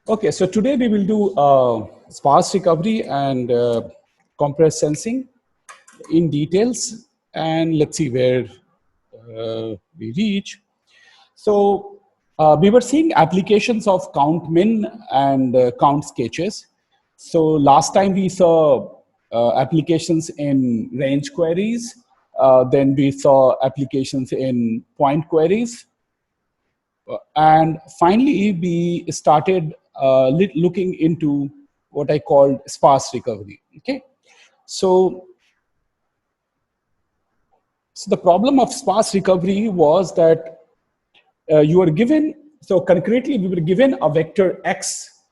Okay, so today we will do sparse recovery and compressed sensing in details, and let's see where we reach. So we were seeing applications of count min and count sketches. So last time we saw applications in range queries, then we saw applications in point queries, and finally, we started looking into what I called sparse recovery. Okay, so so the problem of sparse recovery was that you were given, so concretely we were given a vector x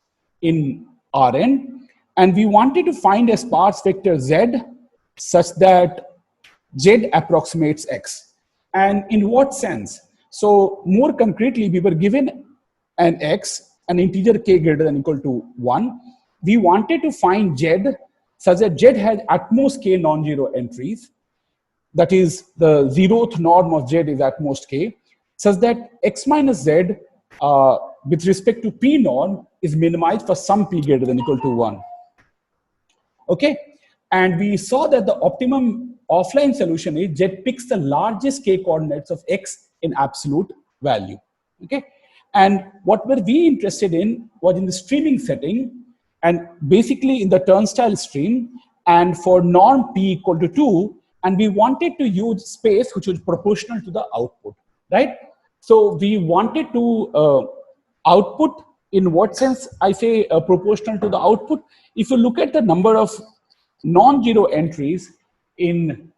in Rn, and we wanted to find a sparse vector z such that z approximates x. And in what sense? So more concretely, we were given an x, an integer k greater than or equal to 1. We wanted to find z such that z has at most k non-zero entries, that is the zeroth norm of z is at most k, such that x minus z with respect to p norm is minimized for some p greater than or equal to 1. Okay, and we saw that the optimum offline solution is z picks the largest k coordinates of x in absolute value. Okay, and what were we interested in was in the streaming setting, and basically in the turnstile stream, and for norm p equal to 2, and we wanted to use space which was proportional to the output, right? So we wanted to output, in what sense I say proportional to the output? If you look at the number of non-zero entries in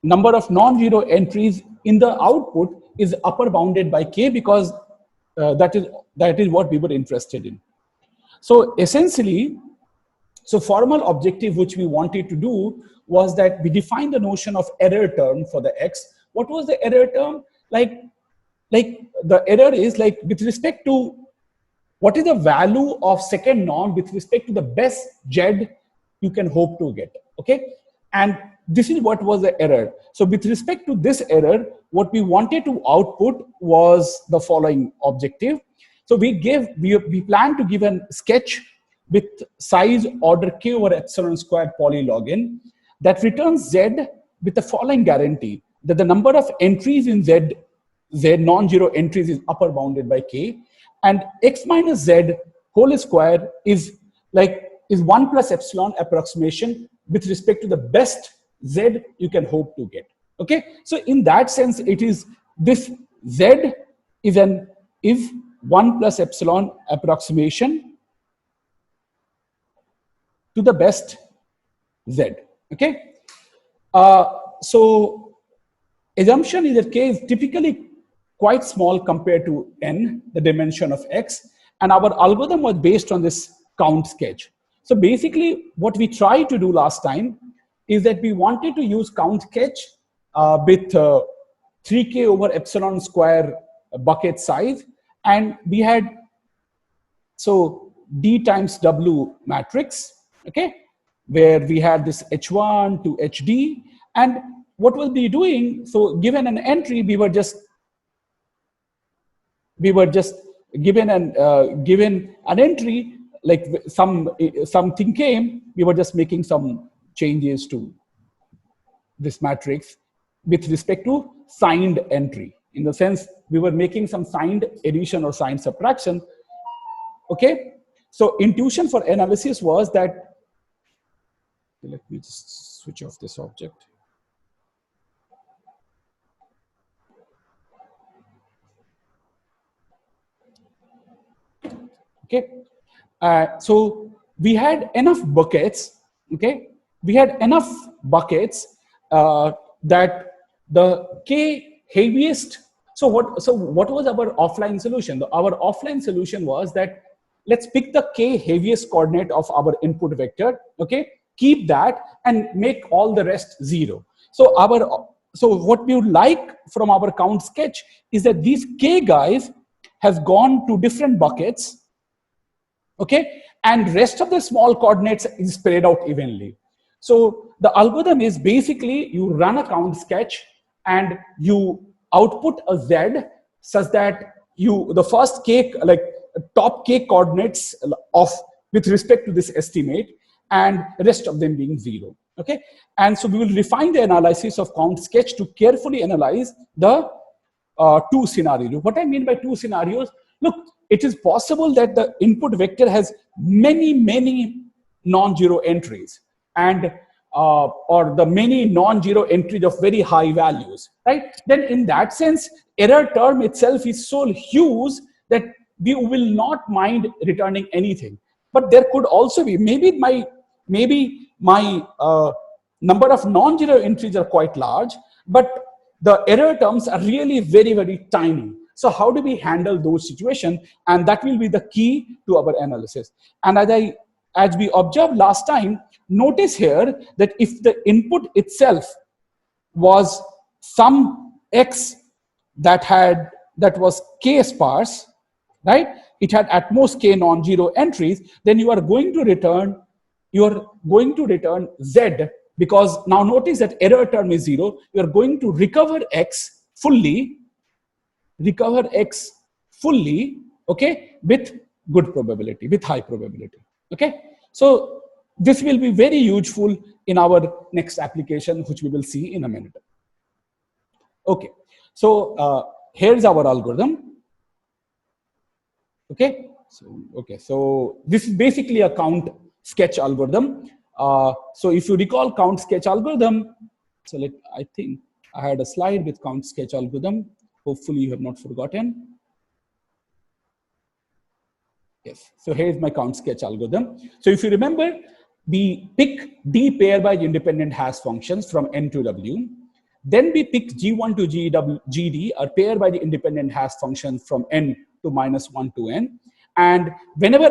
in the output is upper bounded by k, because that is what we were interested in. So essentially, so formal objective which we wanted to do was that we defined the notion of error term for the x. What was the error term? Like the error is like with respect to what is the value of second norm with respect to the best z you can hope to get. Okay, and this is what was the error. So with respect to this error, what we wanted to output was the following objective. So we plan to give a sketch with size order k over epsilon squared polylog that returns z with the following guarantee, that the number of entries in z non-zero entries is upper bounded by k, and x minus z whole square is 1 plus epsilon approximation with respect to the best z you can hope to get. Okay, so in that sense, it is this z is 1 plus epsilon approximation to the best z. Okay, so assumption is that k is typically quite small compared to n, the dimension of x, and our algorithm was based on this count sketch. So basically, what we tried to do last time is that we wanted to use count sketch with 3k over epsilon square bucket size, and we had so d times w matrix, okay, where we had this h1 to hd, and what we'll be doing, so given an entry, we were just given an entry, like something came, we were just making some changes to this matrix with respect to signed entry, in the sense we were making some signed addition or signed subtraction. Okay, so intuition for analysis was that, let me just switch off this object. Okay, so we had enough buckets. Okay, we had enough buckets that the k heaviest. So what was our offline solution? Our offline solution was that let's pick the k heaviest coordinate of our input vector. Okay, keep that and make all the rest zero. So what we would like from our count sketch is that these k guys has gone to different buckets. Okay, and rest of the small coordinates is spread out evenly. So the algorithm is basically you run a count sketch and you output a z such that the first k, like top k coordinates of with respect to this estimate, and the rest of them being 0. Okay, and so we will refine the analysis of count sketch to carefully analyze the two scenarios. What I mean by two scenarios, look, it is possible that the input vector has many non-zero entries, and or the many non-zero entries of very high values, right? Then in that sense, error term itself is so huge that we will not mind returning anything. But there could also be, maybe my number of non-zero entries are quite large, but the error terms are really very tiny. So how do we handle those situations? And that will be the key to our analysis. And as we observed last time, notice here that if the input itself was some x that was k sparse, right? It had at most k non-zero entries, then you are going to return z, because now notice that error term is 0. You are going to recover x fully, okay, with good probability, with high probability. Okay, so this will be very useful in our next application, which we will see in a minute. Okay, so here's our algorithm. Okay, so this is basically a count sketch algorithm. So if you recall count sketch algorithm, so I think I had a slide with count sketch algorithm. Hopefully you have not forgotten. Yes, so here's my count sketch algorithm. So if you remember, we pick d pairwise independent hash functions from n to w. Then we pick g1 to gd, or pairwise independent hash functions from n to -1 to n. And whenever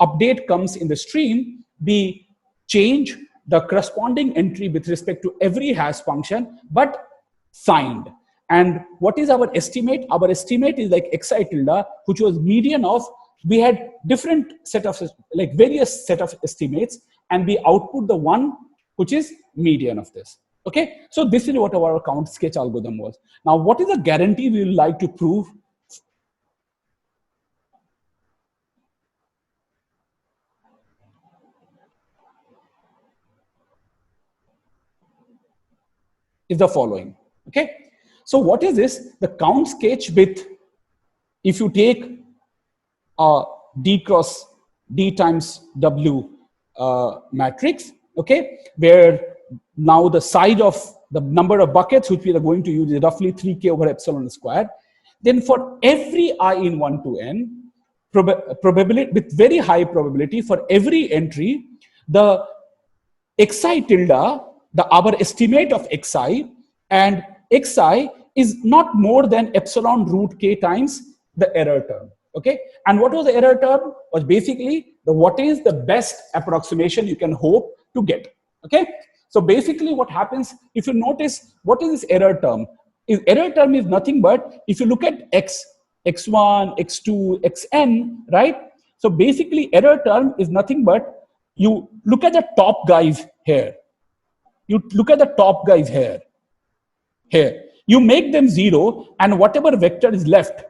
update comes in the stream, we change the corresponding entry with respect to every hash function, but signed. And what is our estimate? Our estimate is like xi tilde, which was median of, we had different set of, like various set of estimates, and we output the one which is median of this. Okay, so this is what our count sketch algorithm was. Now, what is the guarantee we would like to prove? Is the following. Okay, so what is this? The count sketch with, if you take a d cross d times w matrix, okay, where now the size of the number of buckets which we are going to use is roughly 3k over epsilon square. Then for every I in 1 to n, probability with very high probability for every entry, the xi tilde, our estimate of xi, and xi is not more than epsilon root k times the error term. Okay, and what was the error term? Was basically what is the best approximation you can hope to get. Okay, so basically what happens, if you notice, what is this error term? Error term is nothing but, if you look at x, x1, x2, xn, right? So basically error term is nothing but, you look at the top guys here. You look at the top guys here. You make them 0, and whatever vector is left,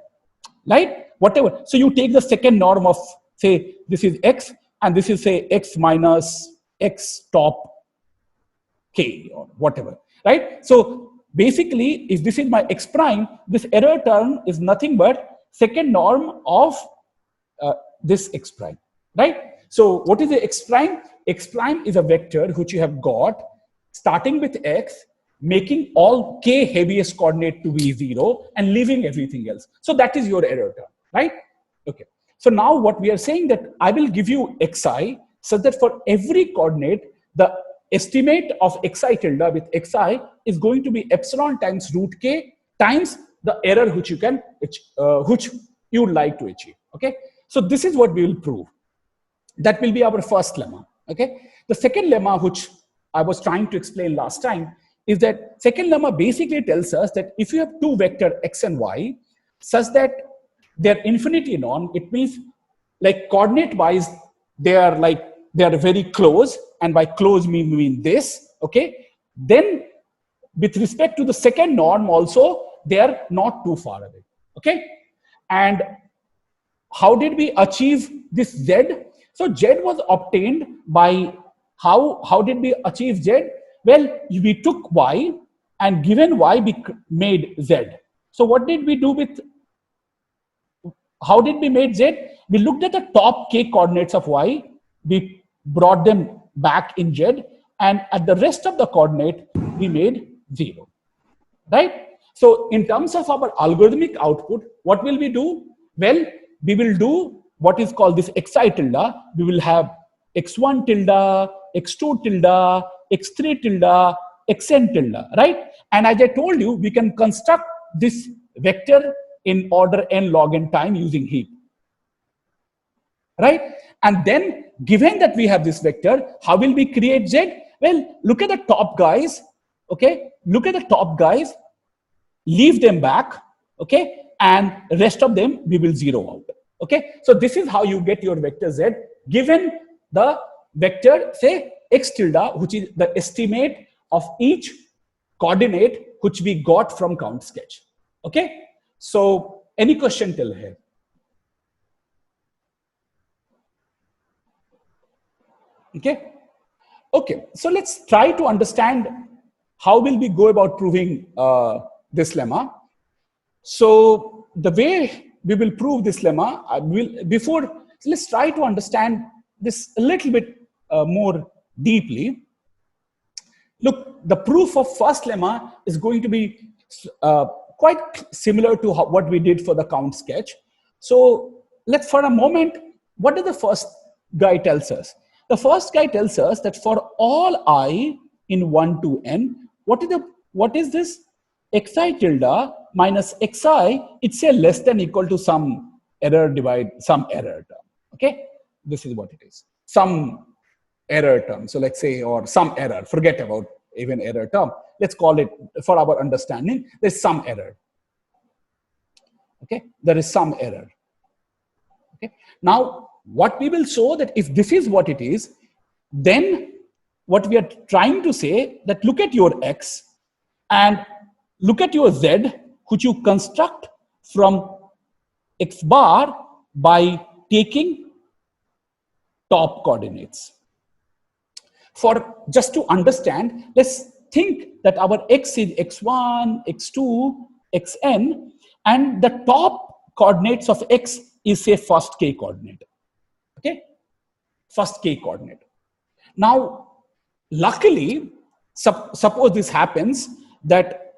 right? Whatever. So you take the second norm of, say, this is x, and this is, say, x minus x top k, or whatever, right? So basically, if this is my x prime, this error term is nothing but second norm of this x prime, right? So what is the x prime? X prime is a vector which you have got starting with x, making all k heaviest coordinate to be 0 and leaving everything else. So that is your error term, right? Okay. So now what we are saying, that I will give you xi such that for every coordinate, the estimate of xi tilde with xi is going to be epsilon times root k times the error which you would like to achieve. Okay. So this is what we will prove. That will be our first lemma. Okay. The second lemma, which I was trying to explain last time, is that second lemma basically tells us that if you have two vector x and y such that they're infinity norm, it means like coordinate wise they are very close, and by close mean this. Okay, then with respect to the second norm also, they are not too far away. Okay. And how did we achieve this Z? So Z was obtained by how did we achieve Z? Well, we took Y and given Y we made Z. So what did we do with, how did we made Z? We looked at the top k coordinates of Y, we brought them back in Z, and at the rest of the coordinate we made 0, right? So in terms of our algorithmic output, what will we do? Well, we will do what is called this xi tilde. We will have x1 tilde, x2 tilde, x3 tilde, xn tilde, right? And as I told you, we can construct this vector in order n log n time using heap, right? And then given that we have this vector, how will we create Z? Well, look at the top guys, okay? Look at the top guys, leave them back, okay? And rest of them we will zero out, okay? So this is how you get your vector Z given the vector, say x tilde, which is the estimate of each coordinate which we got from count sketch, okay? So any question till here? Okay. Okay, so let's try to understand how will we go about proving this lemma. So the way we will prove this lemma, let's try to understand this a little bit more deeply. Look, the proof of first lemma is going to be quite similar to what we did for the count sketch. So let's, for a moment, what does the first guy tells us? The first guy tells us that for all I in 1 to n, what is this? Xi tilde minus xi, it's a less than equal to some error some error term. Okay, this is what it is. Some error term. So let's say, or some error, forget about even error term. Let's call it, for our understanding, there's some error. Okay, there is some error. Okay, now what we will show that if this is what it is, then what we are trying to say that look at your x and look at your z, which you construct from x bar by taking top coordinates. For just to understand, let's think that our x is x1, x2, xn, and the top coordinates of x is say first k coordinate. Okay, first k coordinate. Now, luckily, suppose this happens that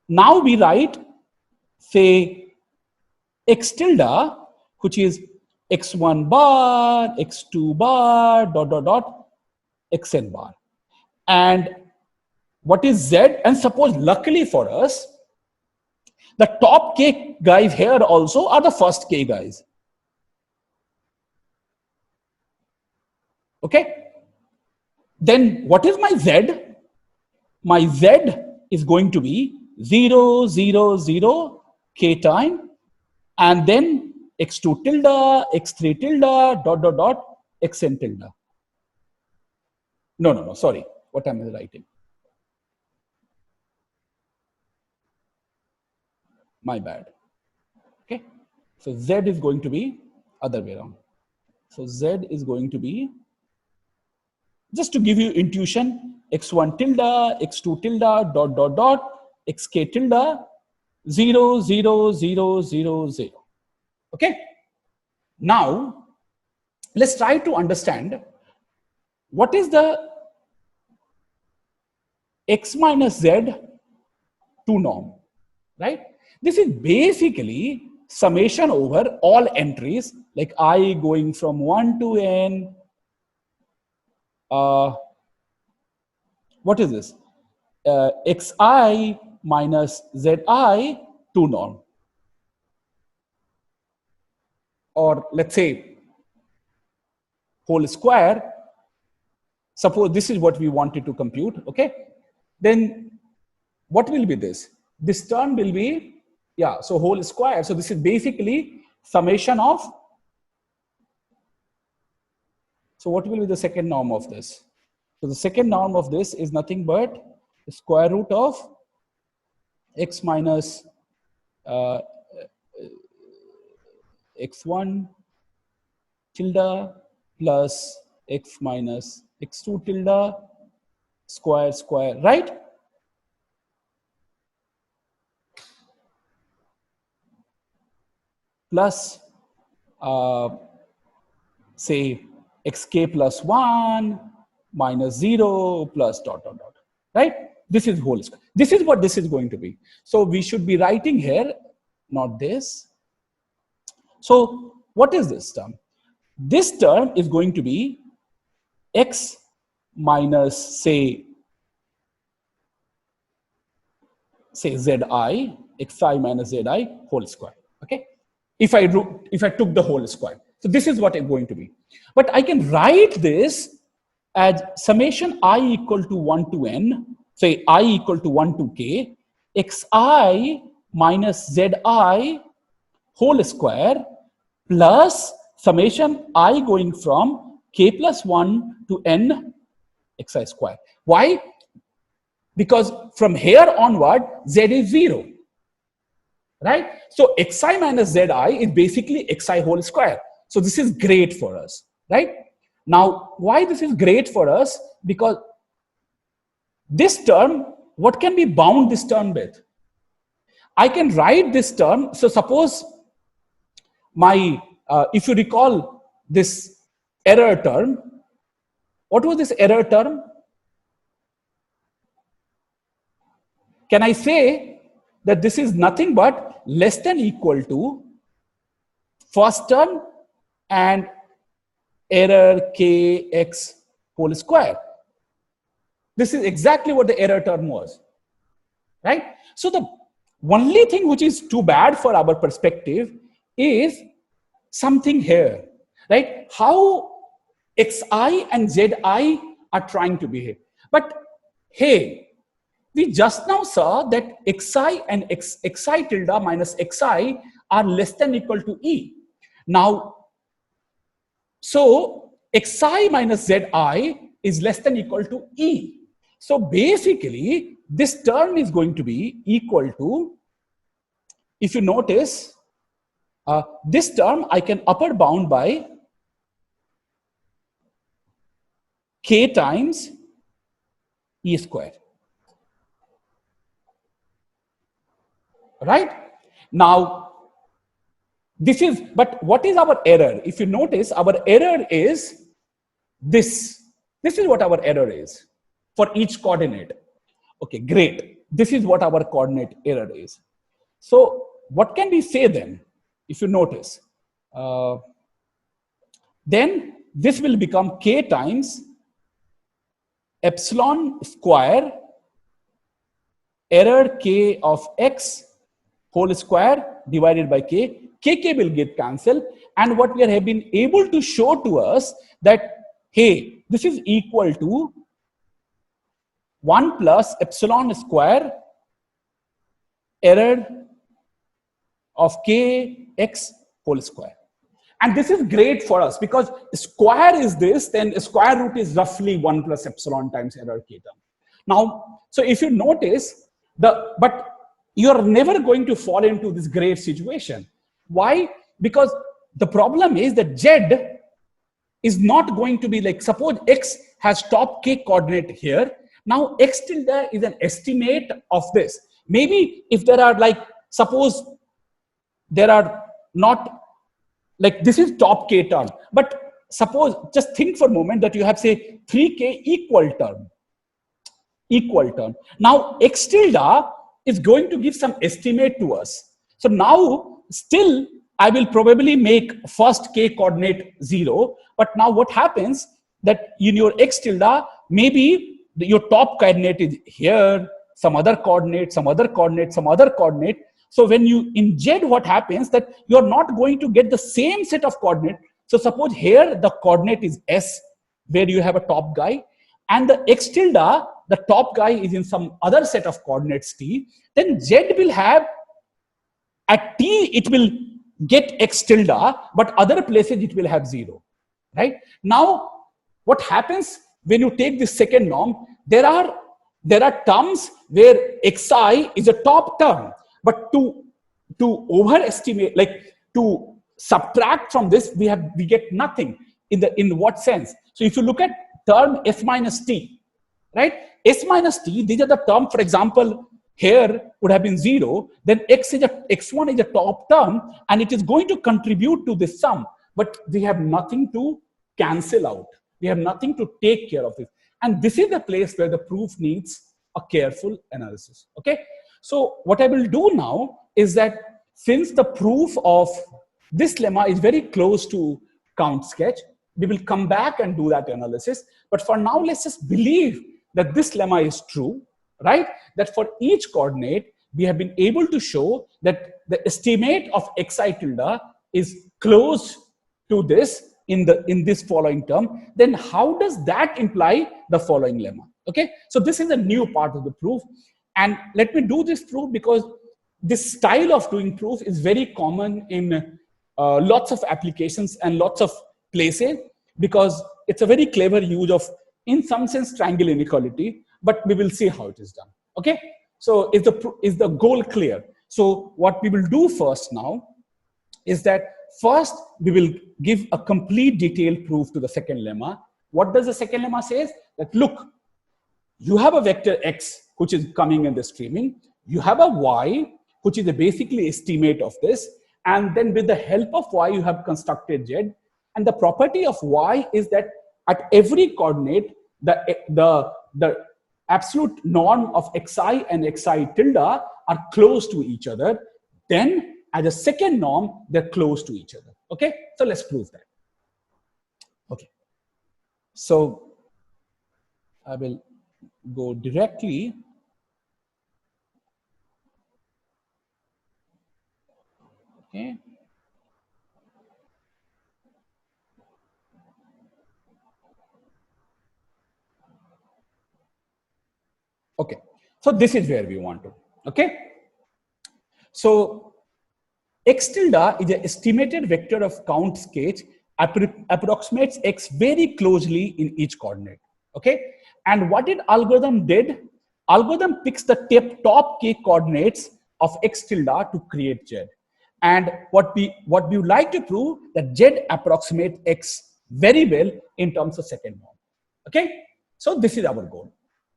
now we write say x tilde, which is x1 bar, x2 bar, dot dot dot, xn bar. And what is z? And suppose luckily for us, the top k guys here also are the first k guys. Okay, then what is my z? My z is going to be 0, 0, 0 k time, and then x2 tilde, x3 tilde, dot dot dot, xn tilde. No, sorry, what am I writing? My bad. Okay, so z is going to be other way around. So z is going to be, just to give you intuition, x1 tilde, x2 tilde, dot dot dot, xk tilde, 0, 0, 0, 0, 0. Okay, now let's try to understand what is the x minus z 2 norm, right? This is basically summation over all entries, like I going from 1 to n. What is this? Xi minus zi 2 norm. Or let's say whole square. Suppose this is what we wanted to compute, okay? Then what will be this? This term will be, yeah, so whole square. So this is basically summation of, so what will be the second norm of this? So the second norm of this is nothing but the square root of x minus x1 tilde plus x minus x2 tilde square, right? Plus say xk plus 1 minus 0 plus dot, right? This is whole square. This is what this is going to be. So we should be writing here, not this. So what is this term? This term is going to be x minus say zi, xi minus zi whole square, okay? If I took the whole square. So this is what it's going to be. But I can write this as summation I equal to 1 to n, say I equal to 1 to k, xi minus zi whole square plus summation I going from k plus 1 to n xi square. Why? Because from here onward, z is 0. Right? So xi minus zi is basically xi whole square. So this is great for us, right? Now, why this is great for us? Because this term, what can be bound this term with? I can write this term. So suppose my, if you recall this error term, what was this error term? Can I say that this is nothing but less than equal to first term and error kx whole square? This is exactly what the error term was, right? So the only thing which is too bad for our perspective is something here, right? How xi and zi are trying to behave. But hey, we just now saw that xi and xi tilde minus xi are less than equal to e. Now, so xi minus zi is less than equal to e. So basically, this term is going to be equal to, if you notice, this term I can upper bound by k times e square. Right? Now, this is, but what is our error? If you notice, our error is this. This is what our error is for each coordinate. Okay, great. This is what our coordinate error is. So what can we say then? If you notice, then this will become k times epsilon square error k of x whole square divided by k. Kk will get cancelled, and what we have been able to show to us that, hey, this is equal to 1 plus epsilon square error of kx whole square. And this is great for us because square is this, then square root is roughly 1 plus epsilon times error k term. Now, so if you notice, but you're never going to fall into this great situation. Why? Because the problem is that z is not going to be like, suppose x has top k coordinate here. Now x tilde is an estimate of this. Maybe if there are like, suppose there are not, like this is top k term, but suppose, just think for a moment that you have say 3k equal term. Now x tilde is going to give some estimate to us. So now still I will probably make first k coordinate 0, but now what happens that in your x tilde, maybe your top coordinate is here, some other coordinate, some other coordinate, some other coordinate. So when you in z, what happens that you're not going to get the same set of coordinate. So suppose here the coordinate is s, where you have a top guy, and the x tilde, the top guy is in some other set of coordinates t, then z will have, at t it will get x tilde, but other places it will have 0, right? Now, what happens when you take this second norm, there are terms where xi is a top term, but to to overestimate, like to subtract from this, we get nothing. In what sense? So if you look at term s minus t, right? S minus t, these are the term, for example, here would have been 0, then x1 is a top term, and it is going to contribute to this sum, but we have nothing to cancel out. We have nothing to take care of this. And this is the place where the proof needs a careful analysis. Okay. So what I will do now is that since the proof of this lemma is very close to count sketch, we will come back and do that analysis. But for now, let's just believe that this lemma is true, right? That for each coordinate, we have been able to show that the estimate of xi tilde is close to this in this following term. Then how does that imply the following lemma? Okay, so this is a new part of the proof. And let me do this proof because this style of doing proof is very common in lots of applications and lots of places, because it's a very clever use of, in some sense, triangle inequality, but we will see how it is done. Okay, so is the goal clear? So what we will do first now is that first we will give a complete detailed proof to the second lemma. What does the second lemma say? That look, you have a vector x which is coming and streaming, you have a y which is a basically estimate of this, and then with the help of y you have constructed z, and the property of y is that at every coordinate the absolute norm of xi and xi tilde are close to each other. Then as a second norm, they're close to each other. Okay, so let's prove that. Okay, so I will go directly. Okay. Okay, so this is where we want to. Okay, so x tilde is an estimated vector of count sketch, approximates x very closely in each coordinate. Okay, and what did algorithm did? Algorithm picks the top k coordinates of x tilde to create z. And what we would like to prove that z approximates x very well in terms of second norm. Okay, so this is our goal.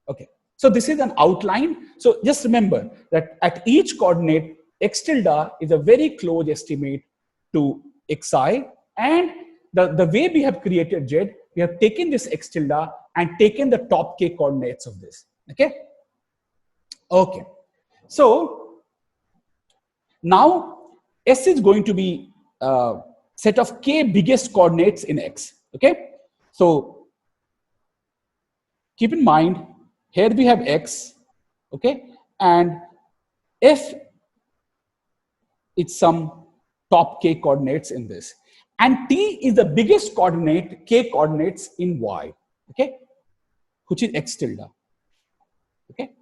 Okay, so this is an outline. So just remember that at each coordinate, x tilde is a very close estimate to xi, and the way we have created z, we have taken this x tilde and taken the top k coordinates of this. Okay. Okay. So now S is going to be a set of k biggest coordinates in X. Okay. So keep in mind, here we have X. Okay. And F, it's some top k coordinates in this. And T is the biggest coordinate, k coordinates in Y. Okay. Which is X tilde. Okay.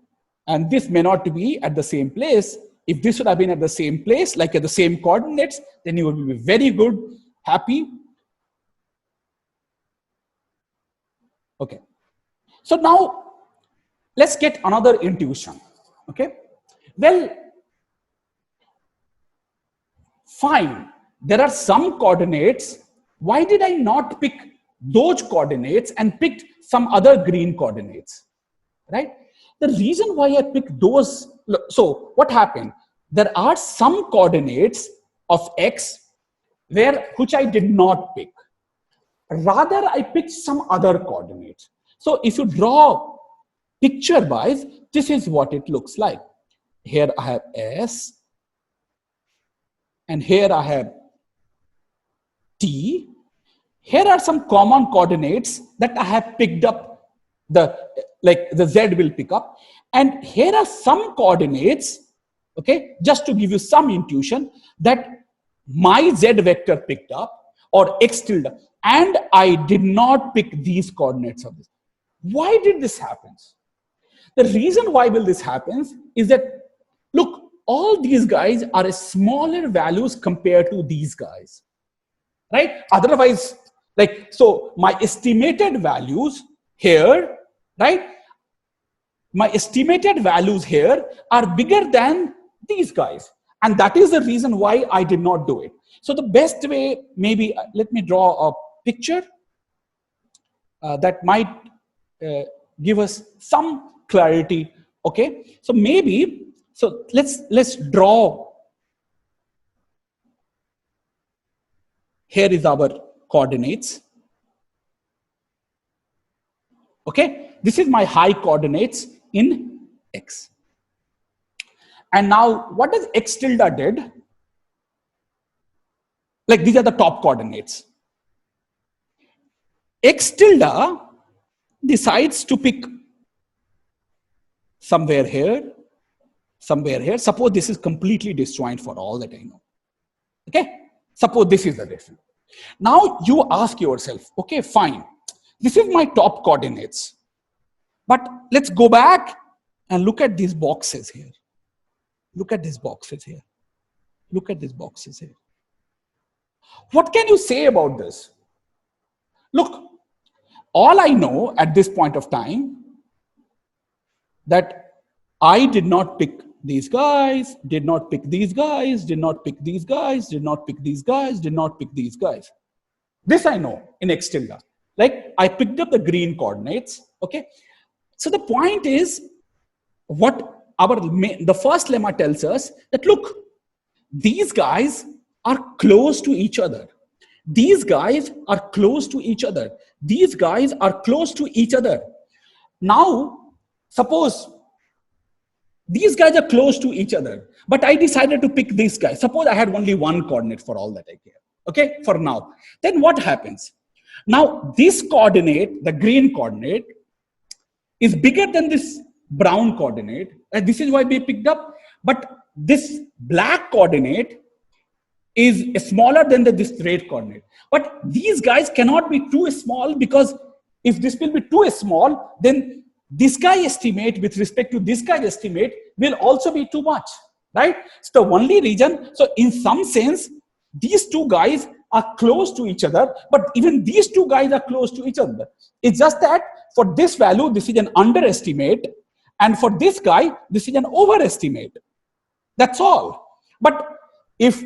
And this may not be at the same place. If this would have been at the same place, like at the same coordinates, then you would be very good, happy. Okay. So now let's get another intuition. Okay. Well, fine. There are some coordinates. Why did I not pick those coordinates and picked some other green coordinates? Right? The reason why I picked those, so what happened? There are some coordinates of X which I did not pick. Rather, I picked some other coordinates. So if you draw picture wise, this is what it looks like. Here I have S, and here I have T. Here are some common coordinates that I have picked up, the Z will pick up. And here are some coordinates, okay, just to give you some intuition, that my Z vector picked up, or X tilde, and I did not pick these coordinates of this. Why did this happen? The reason why will this happen is that, look, all these guys are smaller values compared to these guys, right? Otherwise, like, so my estimated values here, right? My estimated values here are bigger than these guys. And that is the reason why I did not do it. So the best way, maybe let me draw a picture that might give us some clarity. Okay, so maybe, so let's draw. Here is our coordinates. Okay, this is my high coordinates in x. And now what does x tilde did? Like these are the top coordinates. X tilde decides to pick somewhere here, somewhere here. Suppose this is completely disjoint for all that I know. Okay, suppose this is the difference. Now you ask yourself, okay, fine. This is my top coordinates. But let's go back and look at these boxes here. Look at these boxes here. Look at these boxes here. What can you say about this? Look, all I know at this point of time that I did not pick these guys, did not pick these guys, did not pick these guys, did not pick these guys, did not pick these guys. This I know in x tilde. Like I picked up the green coordinates. Okay. So the point is, what the first lemma tells us that look, these guys are close to each other. These guys are close to each other. These guys are close to each other. Now, suppose these guys are close to each other, but I decided to pick this guy. Suppose I had only one coordinate for all that I care. Okay, for now. Then what happens? Now, this coordinate, the green coordinate, is bigger than this brown coordinate. And this is why we picked up. But this black coordinate is smaller than this red coordinate. But these guys cannot be too small, because if this will be too small, then this guy estimate with respect to this guy estimate will also be too much, right? So the only reason, so in some sense, these two guys are close to each other, but even these two guys are close to each other. It's just that for this value, this is an underestimate, and for this guy, this is an overestimate. That's all. But if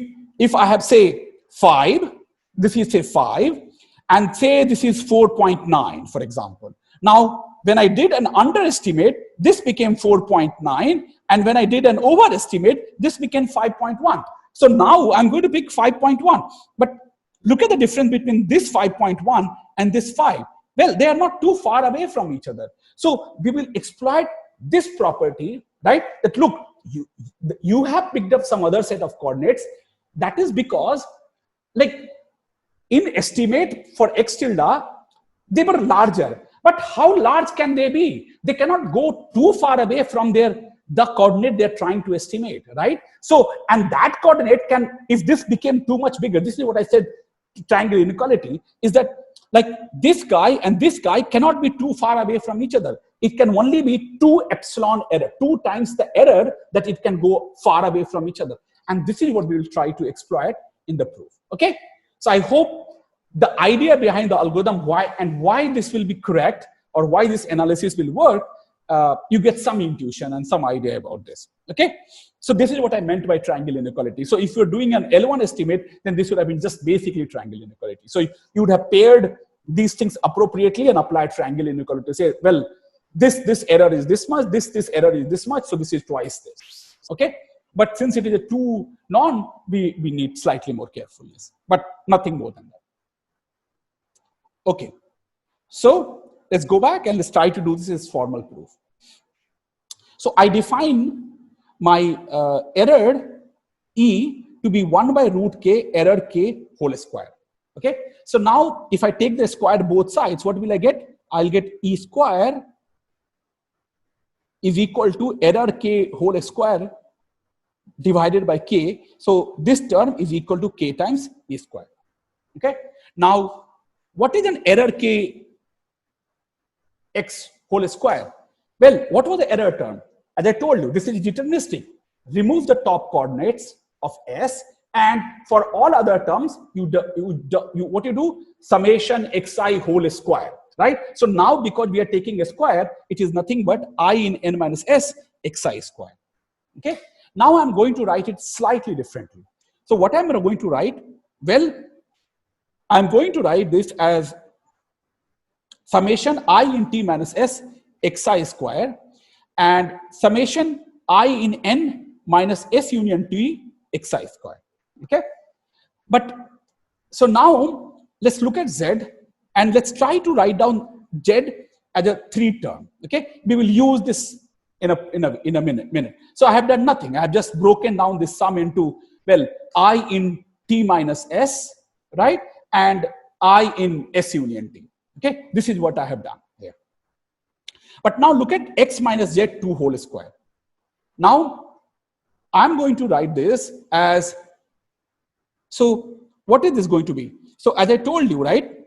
I have, say, 5, this is, say, 5, and say this is 4.9, for example. Now, when I did an underestimate, this became 4.9, and when I did an overestimate, this became 5.1. So now I'm going to pick 5.1. But look at the difference between this 5.1 and this 5. Well, they are not too far away from each other. So we will exploit this property, right? That look, you have picked up some other set of coordinates. That is because, like, in estimate for x tilde, they were larger. But how large can they be? They cannot go too far away from the coordinate they're trying to estimate, right? So, and that coordinate can, if this became too much bigger, this is what I said, triangle inequality, is that like this guy and this guy cannot be too far away from each other. It can only be 2 epsilon error, 2 times the error that it can go far away from each other. And this is what we will try to exploit in the proof. Okay. So I hope the idea behind the algorithm, why this will be correct, or why this analysis will work, you get some intuition and some idea about this. Okay. So this is what I meant by triangle inequality. So if you're doing an L1 estimate, then this would have been just basically triangle inequality. So you would have paired these things appropriately and applied triangle inequality to say, well, this error is this much, this error is this much, so this is twice this. Okay. But since it is a 2 norm, we need slightly more carefulness, but nothing more than that. Okay. So let's go back and let's try to do this as formal proof. So I define my error E to be 1 by root k error k whole square. Okay. So now if I take the square both sides, what will I get? I'll get E square is equal to error k whole square divided by k. So this term is equal to k times E square. Okay. Now, what is an error k x whole square? Well, what was the error term? As I told you, this is deterministic. Remove the top coordinates of S, and for all other terms, what you do? Summation xi whole square, right? So now, because we are taking a square, it is nothing but I in n minus s xi square. Okay. Now I'm going to write it slightly differently. So what I'm going to write? Well, I'm going to write this as summation I in t minus s xi square and summation I in n minus s union t xi square. Okay. But so now let's look at z and let's try to write down z as a 3 term. Okay. We will use this in a minute. So I have done nothing. I have just broken down this sum into, well, I in t minus s, right? And I in s union t. Okay, this is what I have done here. But now look at x minus z2 whole square. Now I'm going to write this as, so what is this going to be? So as I told you, right,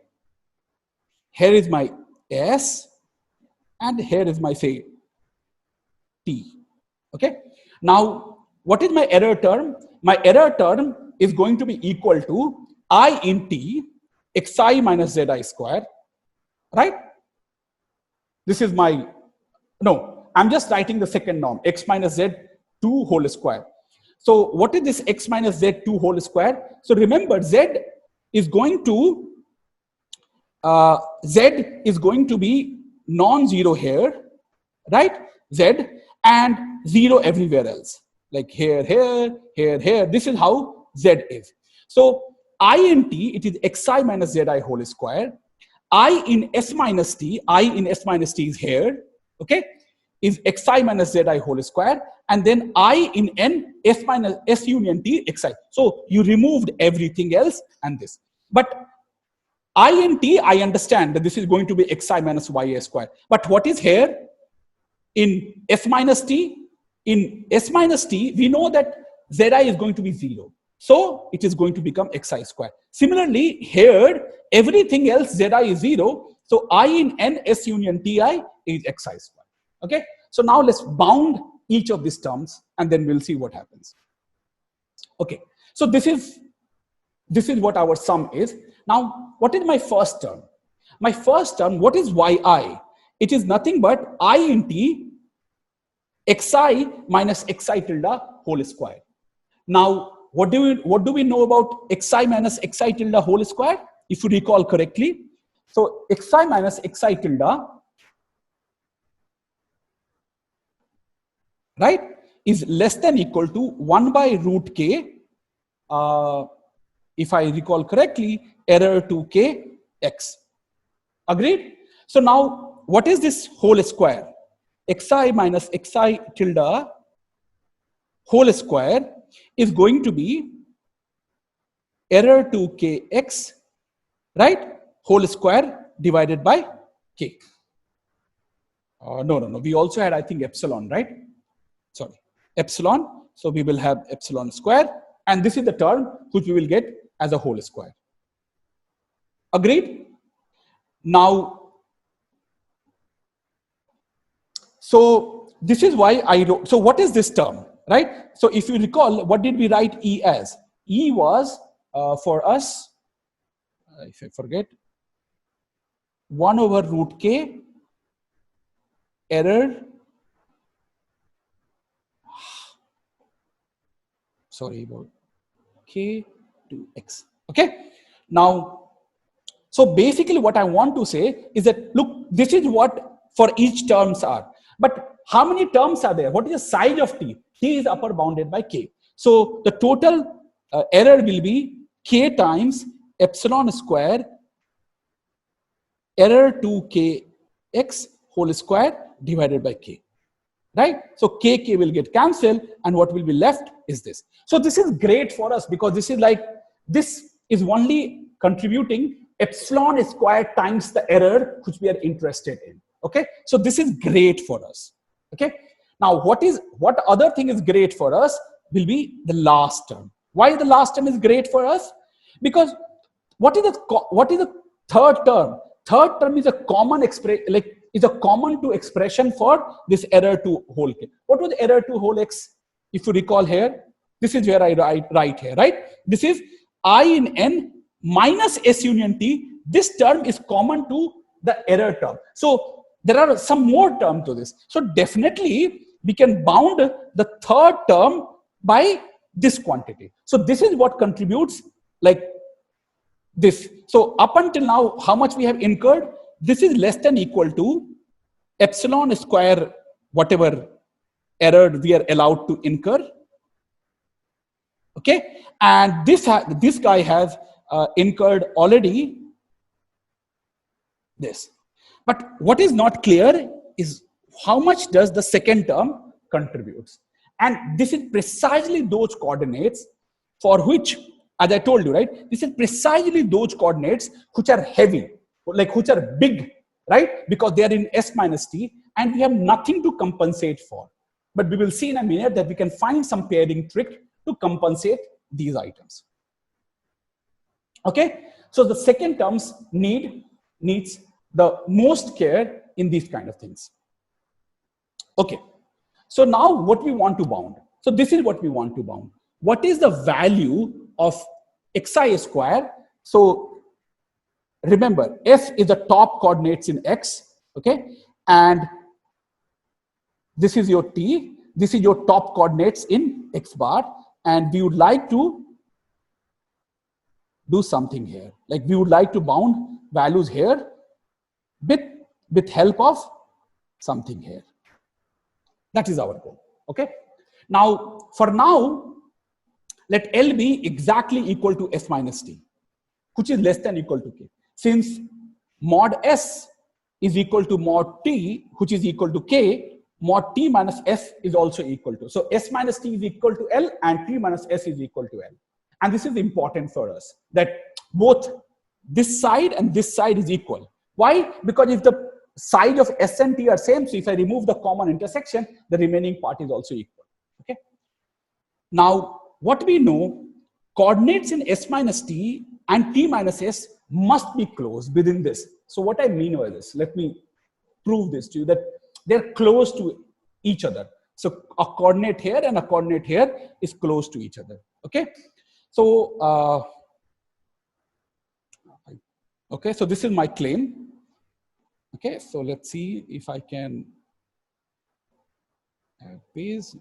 here is my s and here is my, say, t. Okay, now what is my error term? My error term is going to be equal to I in t xi minus zi square, right? This is my, no, I'm just writing the second norm, x minus z2 whole square. So what is this x minus z2 whole square? So remember, z is going to be non-zero here, right? Z and 0 everywhere else, like here, here, here, here. This is how z is. So I in t, it is xi minus zi whole square. I in s minus t is here, okay, is xi minus zi whole square, and then I in n s minus s union t xi. So you removed everything else and this. But I in t, I understand that this is going to be xi minus ya square. But what is here? In s minus t, we know that zi is going to be 0. So it is going to become xi square. Similarly, here, everything else zi is 0. So I in n s union ti is xi square. Okay. So now let's bound each of these terms and then we'll see what happens. Okay. So this is what our sum is. Now, what is my first term? My first term, what is yi? It is nothing but I in t xi minus xi tilde whole square. Now, what do we know about xi minus xi tilde whole square? If you recall correctly, so xi minus xi tilde, right, is less than equal to 1 by root k. If I recall correctly, error to k x. Agreed? So now, what is this whole square? Xi minus xi tilde whole square is going to be error to kx, right, whole square divided by k. No. We also had, I think, epsilon, right? Sorry, epsilon. So we will have epsilon square. And this is the term which we will get as a whole square. Agreed? Now, so this is why I wrote. So what is this term, right? So if you recall, what did we write E as? E was for us, if I forget, 1 over root k error. Sorry about k to x. Okay. Now, so basically what I want to say is that, look, this is what for each terms are. But how many terms are there? What is the size of t? T is upper bounded by k. So the total error will be k times epsilon square error to kx whole square divided by k. Right? So k will get cancelled and what will be left is this. So this is great for us because this is only contributing epsilon square times the error which we are interested in. Okay, so this is great for us. Okay, now what other thing is great for us will be the last term. Why the last term is great for us? Because what is the third term? Third term is a common expression for this error to whole k. What was error to whole x? If you recall here, this is where I write here, right? This is I in n minus s union t. This term is common to the error term. So there are some more terms to this. So definitely we can bound the third term by this quantity. So this is what contributes like this. So up until now, how much we have incurred? This is less than equal to epsilon square, whatever error we are allowed to incur. Okay, and this guy has incurred already this. But what is not clear is how much does the second term contributes. And this is precisely those coordinates for which, as I told you, right, this is precisely those coordinates which are heavy, like which are big, right, because they are in S minus t and we have nothing to compensate for. But we will see in a minute that we can find some pairing trick to compensate these items. Okay, so the second terms needs the most care in these kind of things. Okay, so now what we want to bound. So this is what we want to bound. What is the value of xi square? So remember, f is the top coordinates in x, okay, and this is your t, this is your top coordinates in x bar, and we would like to do something here. Like we would like to bound values here with help of something here. That is our goal. Okay. Now, for now, let L be exactly equal to S minus T, which is less than equal to K. Since mod S is equal to mod T, which is equal to K, mod T minus S is also equal to. So S minus T is equal to L and T minus S is equal to L. And this is important for us, that both this side and this side is equal. Why? Because if the side of S and T are same, so if I remove the common intersection, the remaining part is also equal. Okay. Now, what we know, coordinates in S minus T and T minus S must be close within this. So what I mean by this, let me prove this to you, that they're close to each other. So a coordinate here and a coordinate here is close to each other. Okay. So, okay, so this is my claim. Okay, so let's see if I can add these.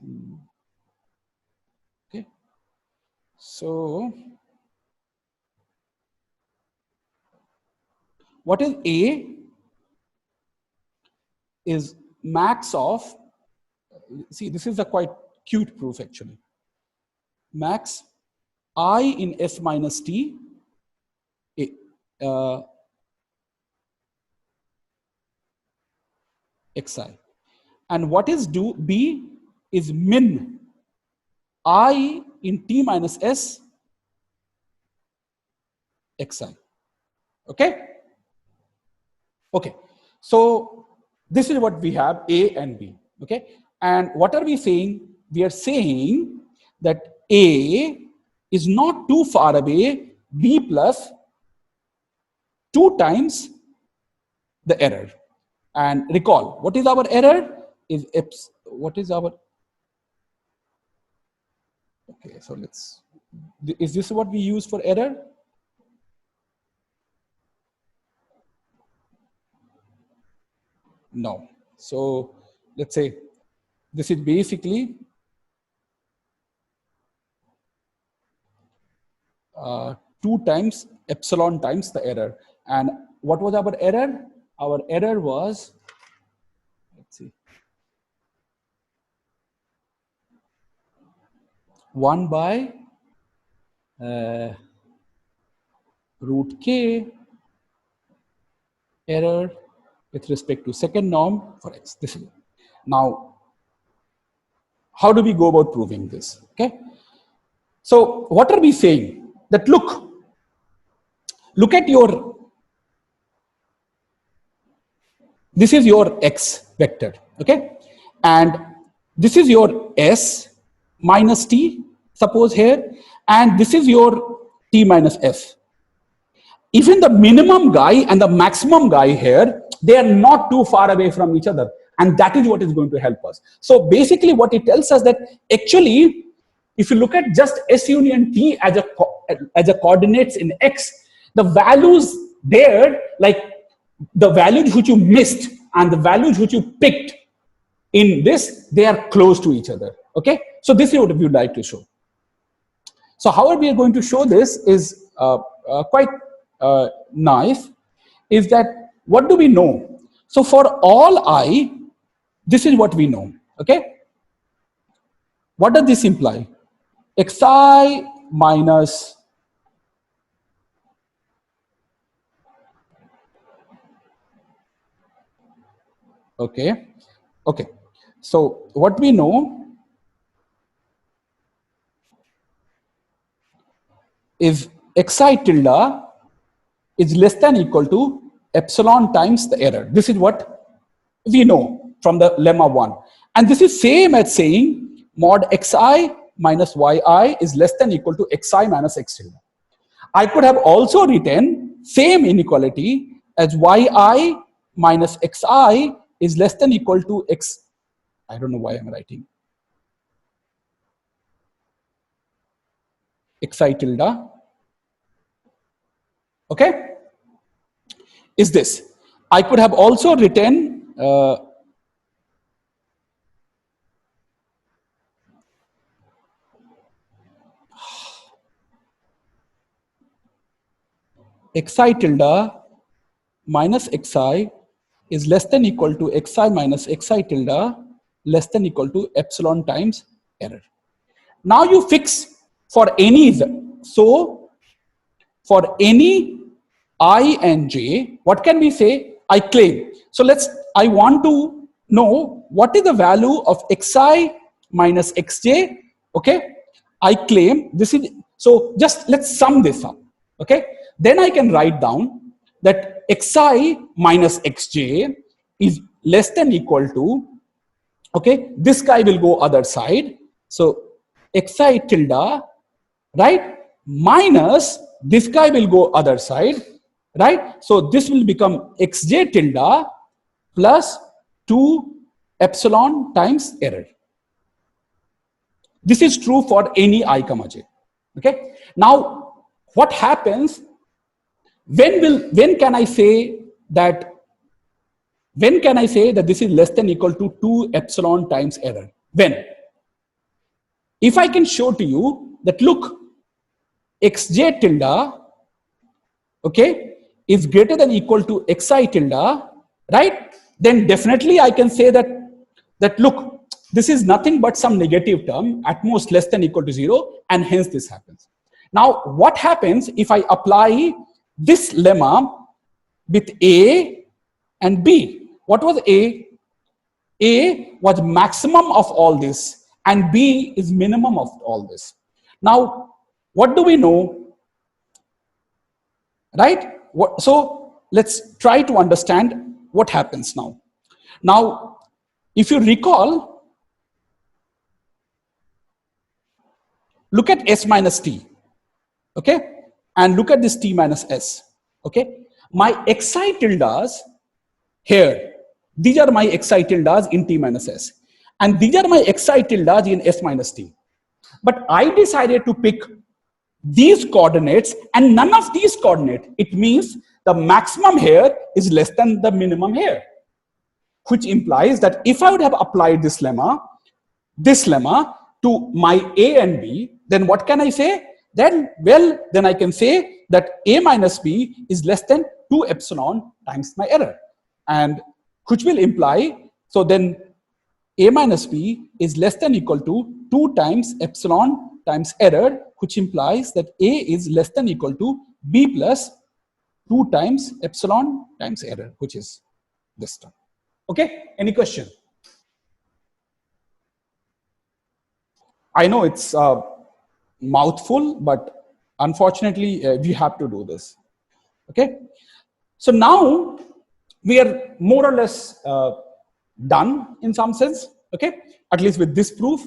Okay, so what is A is max of, see, this is a quite cute proof actually. Max I in S minus T, xi. And what is B is min I in T minus S xi. Okay? Okay. So this is what we have, A and B. Okay? And what are we saying? We are saying that A is not too far away, B plus 2 times the error. And recall, what is our error? What is our, okay, so let's, is this what we use for error? No. So let's say this is basically 2 times epsilon times the error. And what was our error? Our error was, let's see, 1 by root k error with respect to second norm for x. This is it. Now, how do we go about proving this? Okay. So what are we saying? That look at your, this is your x vector, okay? And this is your S minus T, suppose here, and this is your T minus F. Even the minimum guy and the maximum guy here, they are not too far away from each other. And that is what is going to help us. So basically what it tells us that actually, if you look at just S union T as a coordinates in X, the values there, like the values which you missed and the values which you picked in this, they are close to each other. Okay. So this is what we would like to show. So how we are going to show this is quite nice, is that what do we know? So for all I, this is what we know, okay? What does this imply? Xi minus okay. So what we know is Xi tilde is less than equal to epsilon times the error. This is what we know from the lemma 1. And this is same as saying mod xi minus yi is less than equal to xi minus x tilde. I could have also written same inequality as yi minus xi is less than equal to x. I don't know why I'm writing xi tilde. Okay? Is this. I could have also written xi tilde minus xi is less than equal to xi minus xi tilde less than equal to epsilon times error. Now you fix for any, so for any I and j, what can we say? I claim. So I want to know what is the value of xi minus xj, okay? I claim this is, so just let's sum this up, okay? Then I can write down that xi minus xj is less than equal to, okay, this guy will go other side. So xi tilde, right, minus this guy will go other side, right? So this will become xj tilde plus 2 epsilon times error. This is true for any I comma j. Okay. Now, what happens? When can I say that? When can I say that this is less than equal to 2 epsilon times error? When? If I can show to you that, look, xj tilde, okay, is greater than equal to xi tilde, right? Then definitely I can say that look, this is nothing but some negative term, at most less than equal to 0, and hence this happens. Now, what happens if I apply this lemma with A and B? What was A? A was maximum of all this, and B is minimum of all this. Now, what do we know? Right? So let's try to understand what happens now. Now, if you recall, look at S minus T, okay? And look at this T minus S, okay? My xi tildes here, these are my xi tildes in T minus S. And these are my xi tildes in S minus T. But I decided to pick these coordinates and none of these coordinates. It means the maximum here is less than the minimum here, which implies that if I would have applied this lemma to my A and B, then what can I say? Then, well, then I can say that A minus B is less than 2 epsilon times my error, and which will imply, so then A minus B is less than equal to 2 times epsilon times error, which implies that A is less than equal to B plus 2 times epsilon times error, which is this term. Okay, any question? I know it's a mouthful, but unfortunately, we have to do this. Okay, so now we are more or less done in some sense, okay, at least with this proof.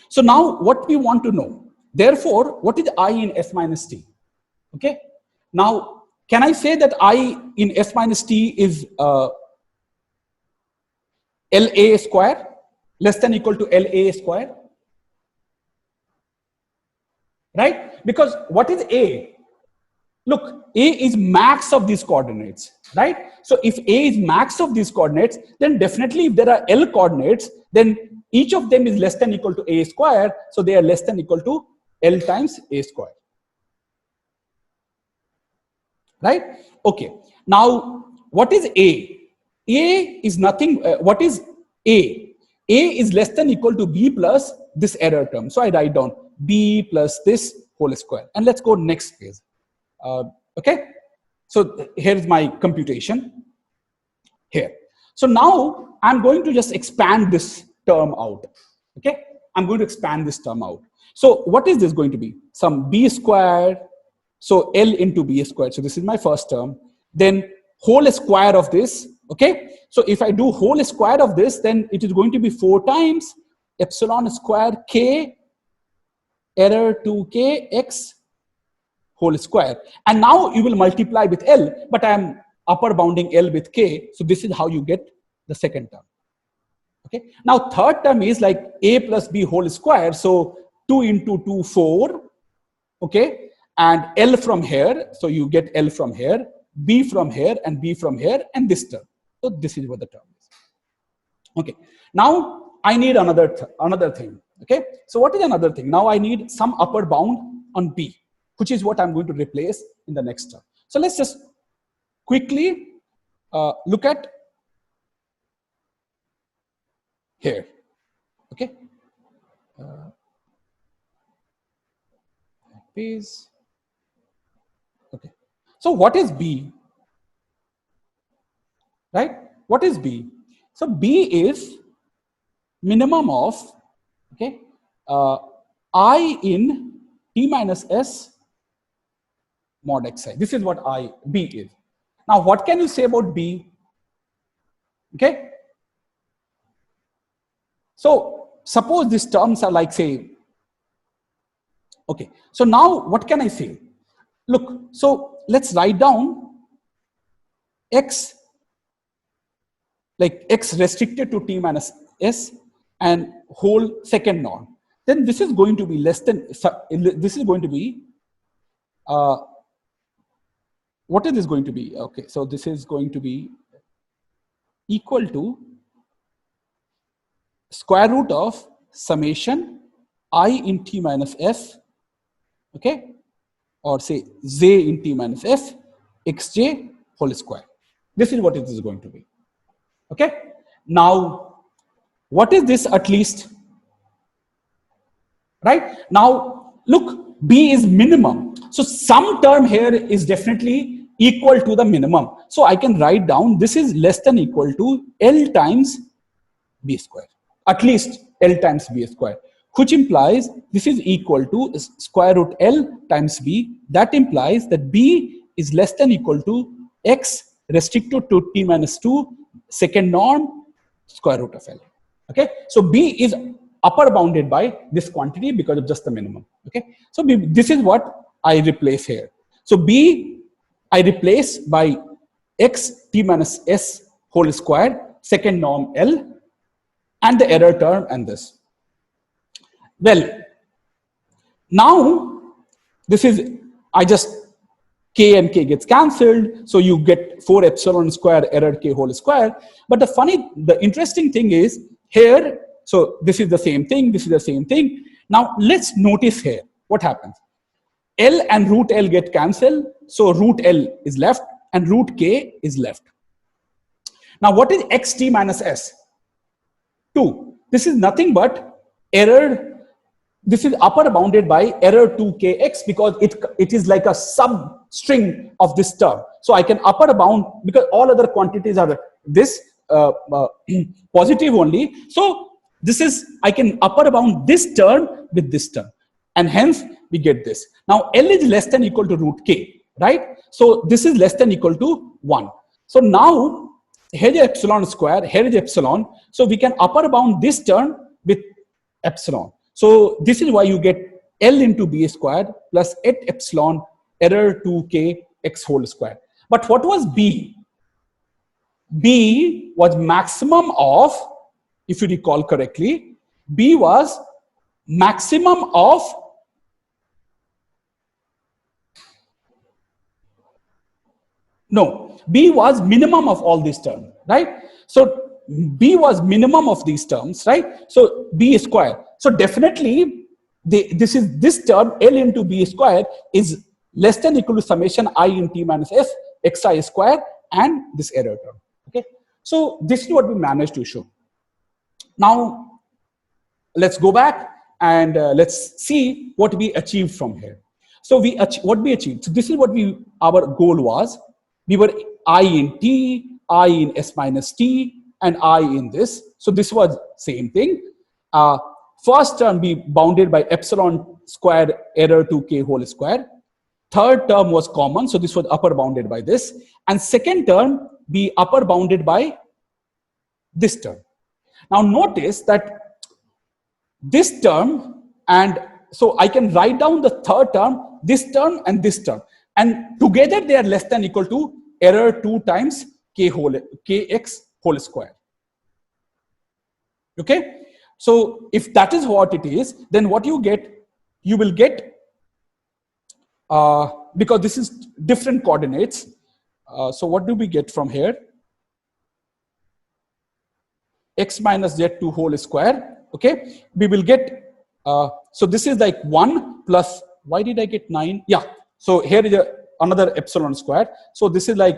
So now what we want to know, therefore, what is I in S minus T? Okay, now can I say that I in S minus T is LA square less than equal to LA square? Right? Because what is A? Look, A is max of these coordinates, right? So if A is max of these coordinates, then definitely if there are L coordinates, then each of them is less than equal to a square, so they are less than equal to L times a square. Right? Okay. Now, what is A? A is nothing. What is A? A is less than equal to B plus this error term. So I write down B plus this whole square. And let's go next phase. Okay. So here's my computation here. So now I'm going to just expand this term out. Okay. I'm going to expand this term out. So what is this going to be? Some B squared. So L into B squared. So this is my first term. Then whole square of this. Okay. So if I do whole square of this, then it is going to be 4 times epsilon square K error 2K X whole square. And now you will multiply with L, but I am upper bounding L with K. So this is how you get the second term. Okay. Now third term is like A plus B whole square. So 2 into 2, 4. Okay. And L from here. So you get L from here, B from here, and B from here, and this term. So this is what the term is. Okay. Now I need another thing. Okay. So what is another thing? Now I need some upper bound on B, which is what I'm going to replace in the next term. So let's just quickly look at here. Okay. Please. Okay. So what is B? Right? What is B? So B is minimum of, okay, I in T minus S mod xi. This is what B is. Now, what can you say about B? Okay. So suppose these terms are like, say, okay. So now what can I say? Look, so let's write down X, like X restricted to T minus S and whole second norm. Then this is going to be less than, this is going to be, what is this going to be? Okay, so this is going to be equal to square root of summation I in T minus S, okay, or say J in T minus S, xj whole square. This is what it is going to be. Okay. Now, what is this at least? Right? Now, look, B is minimum. So some term here is definitely equal to the minimum. So I can write down this is less than equal to L times B square. At least L times B square, which implies this is equal to square root L times B. That implies that B is less than equal to X restricted to T minus 2 second norm square root of L. Okay. So B is upper bounded by this quantity because of just the minimum. Okay. So B, this is what I replace here. So B I replace by X T minus S whole square second norm L and the error term and this. Well, now this is, I just K and K gets cancelled. So you get 4 epsilon square error K whole square. But the interesting thing is here, so this is the same thing, this is the same thing. Now let's notice here what happens. L and root L get cancelled. So root L is left and root K is left. Now what is xt minus S? 2. This is nothing but error. This is upper bounded by error 2kx because it is like a substring of this term. So I can upper bound because all other quantities are this positive only. So this is, I can upper bound this term with this term. And hence we get this. Now L is less than equal to root k, right? So this is less than equal to 1. So now here is epsilon square, here is epsilon. So we can upper bound this term with epsilon. So this is why you get L into B squared plus 8 epsilon error 2k x whole square. But what was B? B was maximum of, if you recall correctly, B was maximum of B was minimum of all these terms, right? So B was minimum of these terms, right? So B square. So definitely this term L into B square is less than equal to summation I in T minus F xi square and this error term. Okay. So this is what we managed to show. Now let's go back and let's see what we achieved from here. So what we achieved. So this is what our goal was. We were I in T, I in S minus T, and I in this. So this was same thing. First term be bounded by epsilon square error to K whole square. Third term was common. So this was upper bounded by this. And second term be upper bounded by this term. Now notice that this term, and so I can write down the third term, this term and this term, and together they are less than equal to error 2 times kx whole square. Okay, so if that is what it is, then what you will get, because this is different coordinates. So what do we get from here? X minus z2 whole square. Okay, we will get, so this is like 1 plus, why did I get 9? Yeah, so here is another epsilon square. So this is like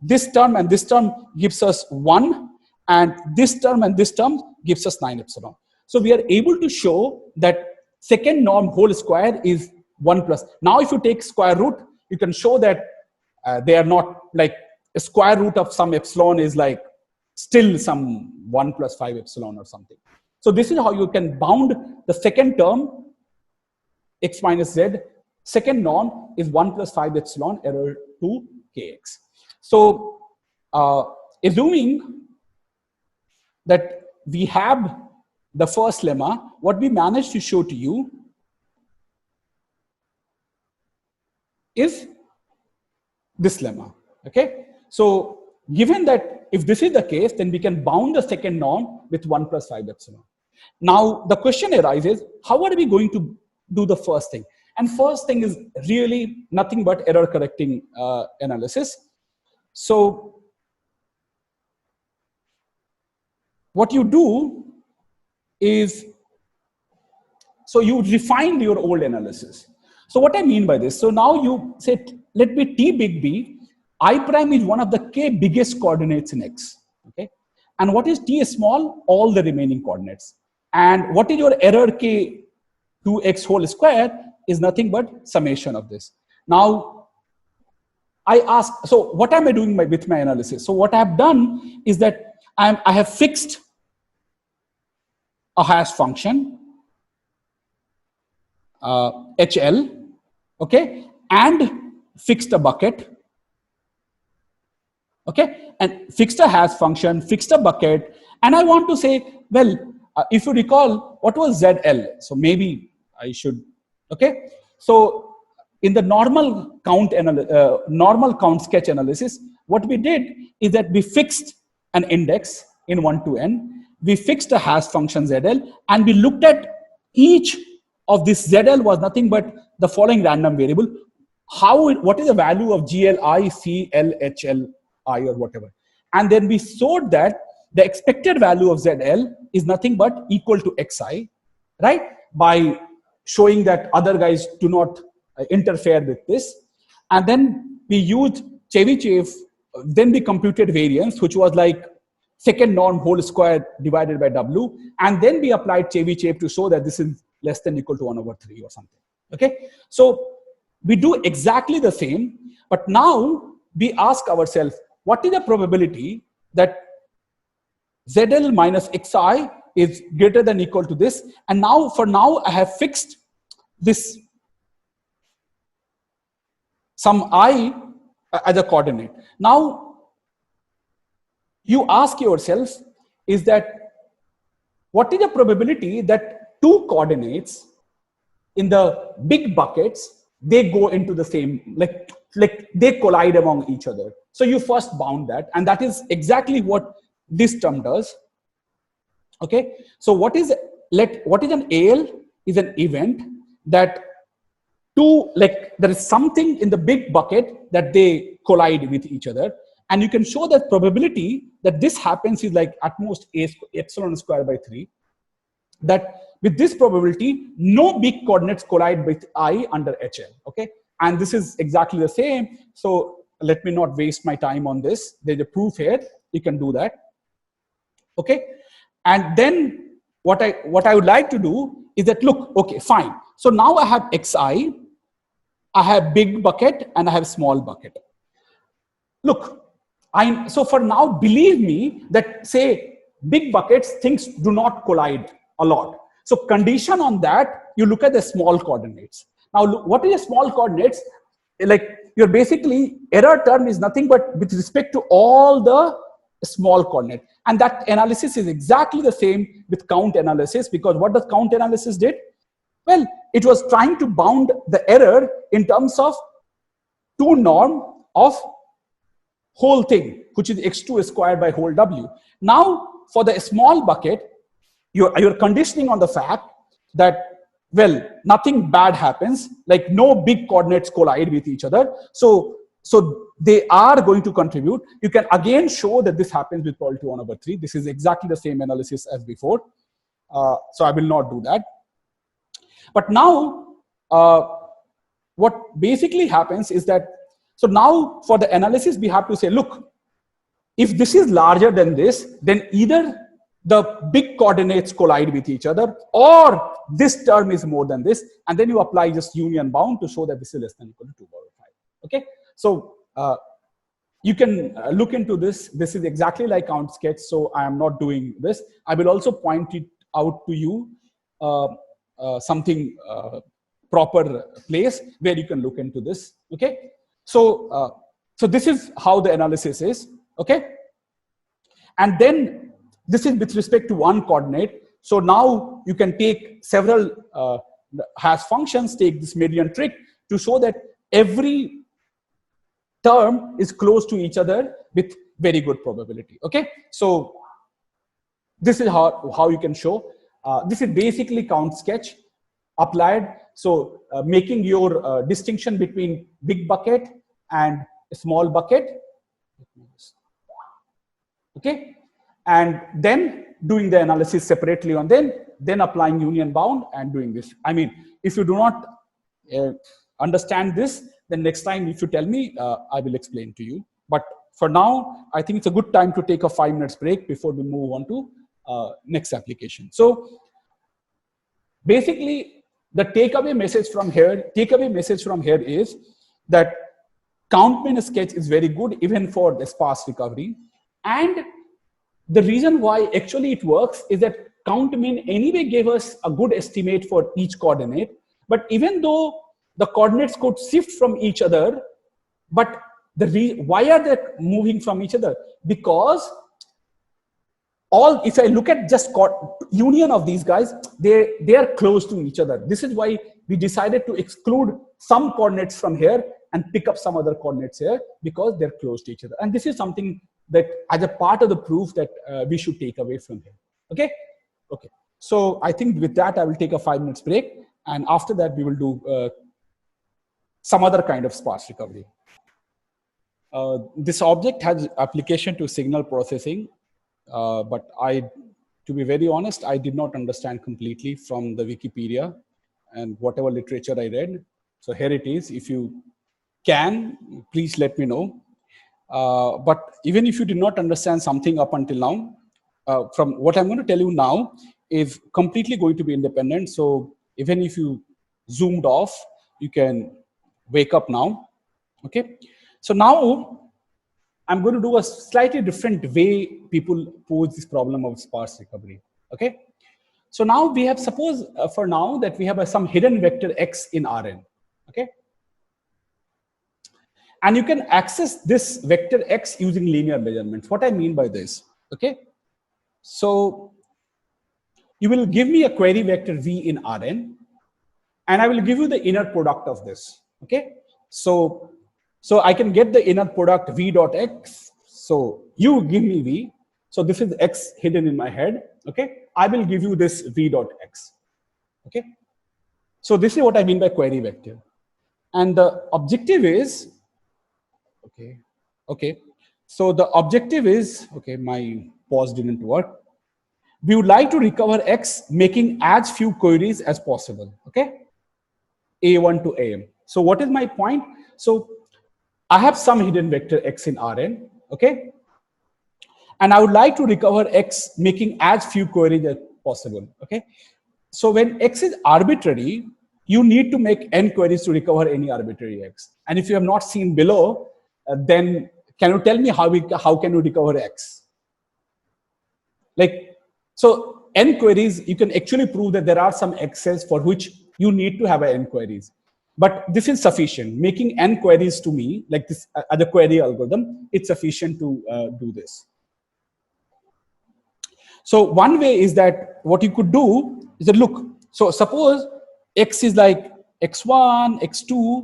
this term and this term gives us 1, and this term and this term gives us 9 epsilon. So we are able to show that second norm whole square is 1 plus. Now if you take square root, you can show that they are not like a square root of some epsilon is like still some 1 plus 5 epsilon or something. So this is how you can bound the second term, x minus z. Second norm is 1 plus 5 epsilon error to kx. So assuming that we have the first lemma, what we managed to show to you is this lemma. Okay. So given that if this is the case, then we can bound the second norm with 1 plus 5 epsilon. Now the question arises, how are we going to do the first thing? And first thing is really nothing but error correcting analysis. So what you do is, so you refine your old analysis. So what I mean by this, so now you say, let me T big B, I prime is one of the K biggest coordinates in X. Okay. And what is T small? All the remaining coordinates. And what is your error K 2x whole square is nothing but summation of this. Now I ask, so what am I doing with my analysis? So what I have done is that I have fixed a hash function HL, okay, and fixed a bucket, okay, and fixed a hash function, fixed a bucket, and I want to say, well, if you recall, what was ZL? So maybe I should, okay. So in the normal count sketch analysis, what we did is that we fixed an index in 1 to n, we fixed a hash function ZL, and we looked at each of this ZL was nothing but the following random variable. What is the value of GLI, CL, HLI or whatever? And then we showed that the expected value of ZL is nothing but equal to XI, right? By showing that other guys do not interfere with this. And then we used Chebyshev, then we computed variance, which was like second norm whole square divided by W. And then we applied Chebyshev to show that this is less than equal to 1/3 or something. Okay. So we do exactly the same, but now we ask ourselves, what is the probability that ZL minus XI is greater than equal to this? And now for now I have fixed this some I as a coordinate. Now you ask yourself, is that what is the probability that two coordinates in the big buckets, they go into the same, like they collide among each other? So you first bound that, and that is exactly what this term does. Okay, so what is an AL is an event that there is something in the big bucket that they collide with each other, And you can show that probability that this happens is like at most epsilon squared by 3. That with this probability, no big coordinates collide with I under HL. Okay, and this is exactly the same. So let me not waste my time on this. There's a proof here. You can do that. Okay, and then what I would like to do is that, look, okay, fine. So now I have Xi, I have big bucket, and I have small bucket. Look, so for now, believe me that, say, big buckets, things do not collide a lot. So condition on that, you look at the small coordinates. Now, look, what is a small coordinates? Like, you're basically, error term is nothing but with respect to all the small coordinate. And that analysis is exactly the same with count analysis, because what does count analysis did? Well, it was trying to bound the error in terms of 2 norm of whole thing, which is x2 squared by whole w. Now, for the small bucket, you're conditioning on the fact that, well, nothing bad happens, like no big coordinates collide with each other. So they are going to contribute. You can again show that this happens with probability 1/3. This is exactly the same analysis as before. So I will not do that. But now, what basically happens is that, so now for the analysis, we have to say, look, if this is larger than this, then either the big coordinates collide with each other, or this term is more than this, and then you apply just union bound to show that this is less than or equal to 2/5. Okay, so you can look into this. This is exactly like count sketch, so I am not doing this. I will also point it out to you something proper place where you can look into this. Okay, so so this is how the analysis is. Okay, and then this is with respect to one coordinate. So now you can take several hash functions, take this median trick to show that every term is close to each other with very good probability. Okay, so this is how you can show. This is basically count sketch applied. So making your distinction between big bucket and small bucket. Okay, and then doing the analysis separately on then applying union bound and doing this. I mean, if you do not understand this, then next time if you tell me, I will explain to you. But for now, I think it's a good time to take a 5 minutes break before we move on to next application. So basically, the takeaway message from here is that count-min sketch is very good even for the sparse recovery. And the reason why actually it works is that count-min anyway gave us a good estimate for each coordinate. But even though the coordinates could shift from each other, but why are they moving from each other? Because if I look at just union of these guys, they are close to each other. This is why we decided to exclude some coordinates from here and pick up some other coordinates here, because they're close to each other. And this is something that as a part of the proof that we should take away from here. Okay. Okay. So I think with that, I will take a 5 minutes break. And after that, we will do some other kind of sparse recovery. This object has application to signal processing. But to be very honest, I did not understand completely from the Wikipedia and whatever literature I read. So here it is. If you can, please let me know. But even if you did not understand something up until now, from what I'm going to tell you now is completely going to be independent. So even if you zoomed off, you can wake up now. Okay. So now I'm going to do a slightly different way people pose this problem of sparse recovery. Okay. So now we have, suppose for now that we have some hidden vector x in Rn. Okay. And you can access this vector x using linear measurements. What I mean by this, okay? So you will give me a query vector v in Rn, and I will give you the inner product of this, okay? So I can get the inner product v dot x. So you give me v. So this is x hidden in my head, okay? I will give you this v dot x, okay? So this is what I mean by query vector. And the objective is, okay. So the objective is, okay, my pause didn't work. We would like to recover X, making as few queries as possible, okay? A1 to AM. So what is my point? So I have some hidden vector X in Rn, okay? And I would like to recover X, making as few queries as possible, okay? So when X is arbitrary, you need to make n queries to recover any arbitrary X. And if you have not seen below, then can you tell me how can you recover X? Like, so n queries, you can actually prove that there are some X's for which you need to have n queries. But this is sufficient. Making n queries to me, like this other query algorithm, it's sufficient to do this. So one way is that what you could do is that, look, so suppose X is like X1, X2,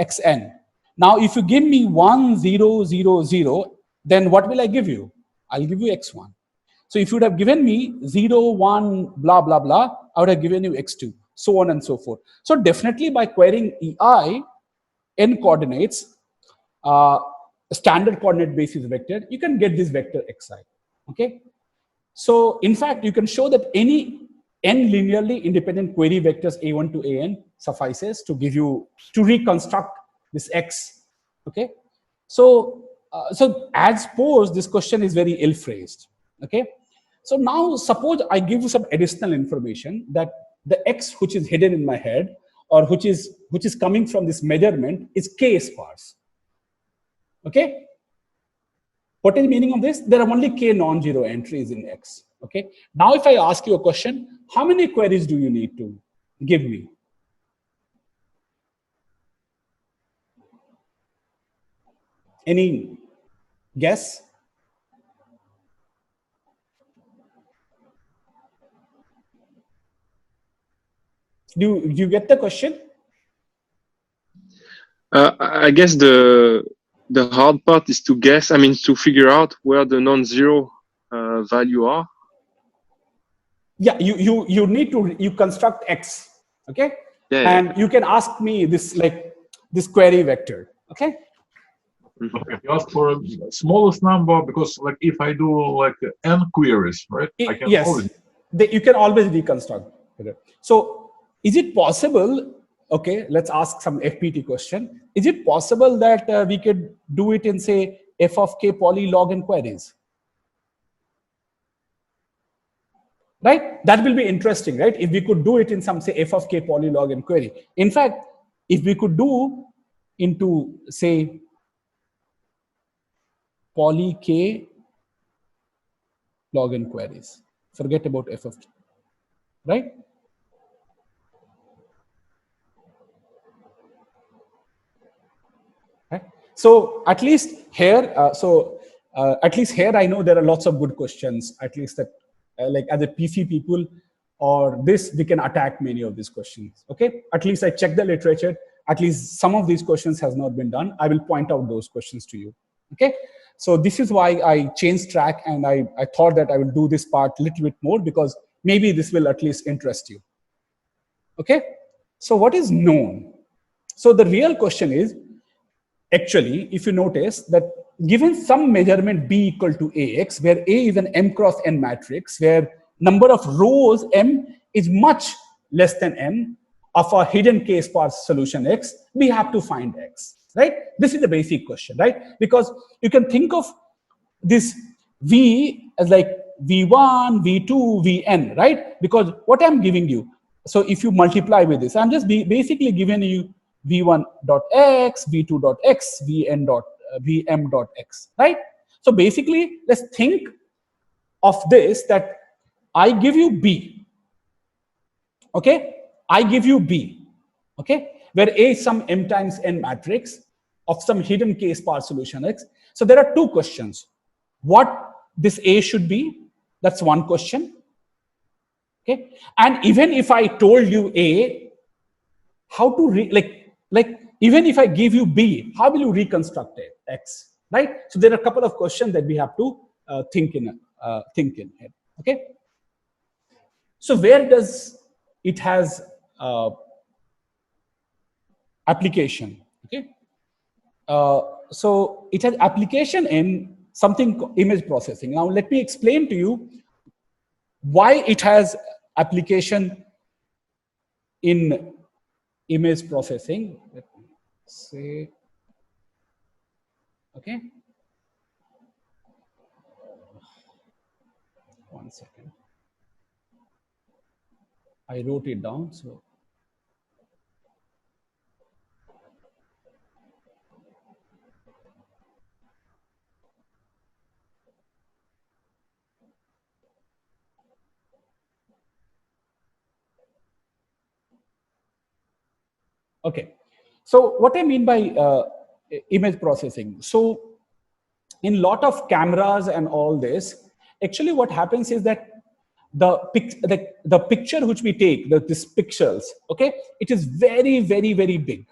Xn. Now, if you give me 1, 0, 0, 0, then what will I give you? I'll give you X1. So if you would have given me 0, 1, blah, blah, blah, I would have given you X2, so on and so forth. So definitely by querying EI, n coordinates, standard coordinate basis vector, you can get this vector Xi, okay? So in fact, you can show that any n linearly independent query vectors A1 to AN suffices to give you, to reconstruct this X, okay? So, so as posed, this question is very ill-phrased, okay? So now suppose I give you some additional information that the X which is hidden in my head or which is coming from this measurement is K sparse, okay? What is the meaning of this? There are only K non-zero entries in X. Okay. Now, if I ask you a question, how many queries do you need to give me? Any guess? Do you get the question? I guess the hard part is to guess. I mean, to figure out where the non-zero value are. Yeah, you need to construct X, okay? Yeah. And you can ask me this, like this query vector, okay? Okay, you ask for a smallest number because, like, if I do like n queries, right? I can yes, always... you can always reconstruct. So, is it possible? Okay, let's ask some FPT question. Is it possible that we could do it in, say, f of k poly log n queries? Right? That will be interesting, right? If we could do it in some, say, f of k poly log n query. In fact, if we could do into, say, poly k log n queries, forget about f of k, right? Right? So at least here, at least here, I know there are lots of good questions. At least that, like as a PC people, or this, we can attack many of these questions. Okay, at least I check the literature. At least some of these questions has not been done. I will point out those questions to you. Okay, so this is why I changed track, and I thought that I will do this part a little bit more because maybe this will at least interest you. Okay, so what is known? So the real question is, actually, if you notice that given some measurement B equal to AX, where A is an M cross N matrix, where number of rows M is much less than M of a hidden K sparse solution X, we have to find X, right? This is the basic question, right? Because you can think of this V as like V1, V2, Vn, right? Because what I'm giving you, so if you multiply with this, I'm just basically giving you v1.x, v2.x, vm.x, right? So basically, let's think of this that I give you B, okay? I give you B, okay? Where A is some M times N matrix of some hidden K sparse solution X. So there are two questions. What this A should be, that's one question, okay? And even if I told you A, how to like even if I give you B, how will you reconstruct it, X, right? So there are a couple of questions that we have to think in head. Okay. So where does it has application? Okay. So it has application in something image processing. Now let me explain to you why it has application in image processing. Let me say, okay, 1 second. I wrote it down. So okay. So what I mean by image processing. So in lot of cameras and all this, actually what happens is that the picture which we take, this pixels, okay, it is very, very, very big.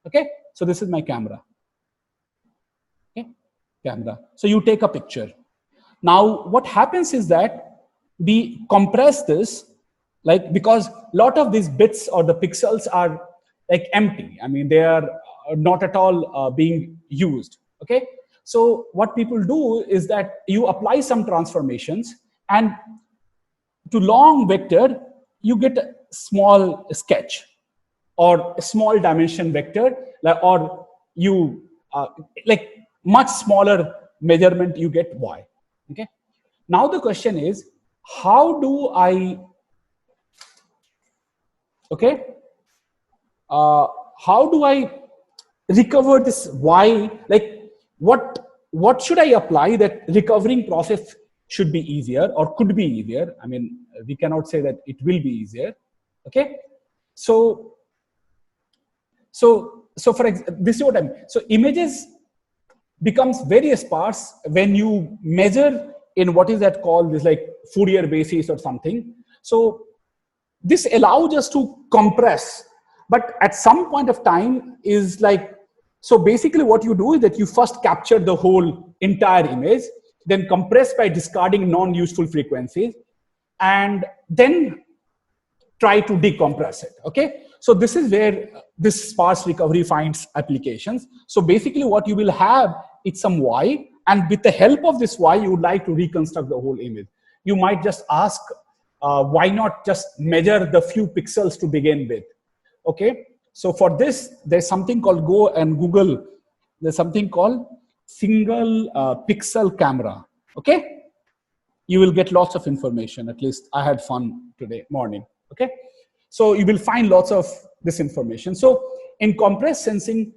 Okay, so this is my camera. Okay, camera. So you take a picture. Now what happens is that we compress this, like, because a lot of these bits or the pixels are like empty. I mean, they are not at all being used. Okay, so what people do is that you apply some transformations, and to long vector you get a small sketch or a small dimension vector, or you like much smaller measurement, you get y. Okay, now the question is, how do I, okay, how do I recover this y? Like, what should I apply that recovering process should be easier or could be easier? I mean, we cannot say that it will be easier. Okay, so for example, this is what I mean. So images becomes very sparse when you measure in what is that called, this like Fourier basis or something. So this allows us to compress, but at some point of time is like, so basically what you do is that you first capture the whole entire image, then compress by discarding non-useful frequencies, and then try to decompress it. Okay, so this is where this sparse recovery finds applications. So basically what you will have is some y, and with the help of this y you would like to reconstruct the whole image. You might just ask, why not just measure the few pixels to begin with? Okay, so for this there's something called, go and Google, there's something called single pixel camera. Okay, you will get lots of information. At least I had fun today morning. Okay, so you will find lots of this information. So in compressed sensing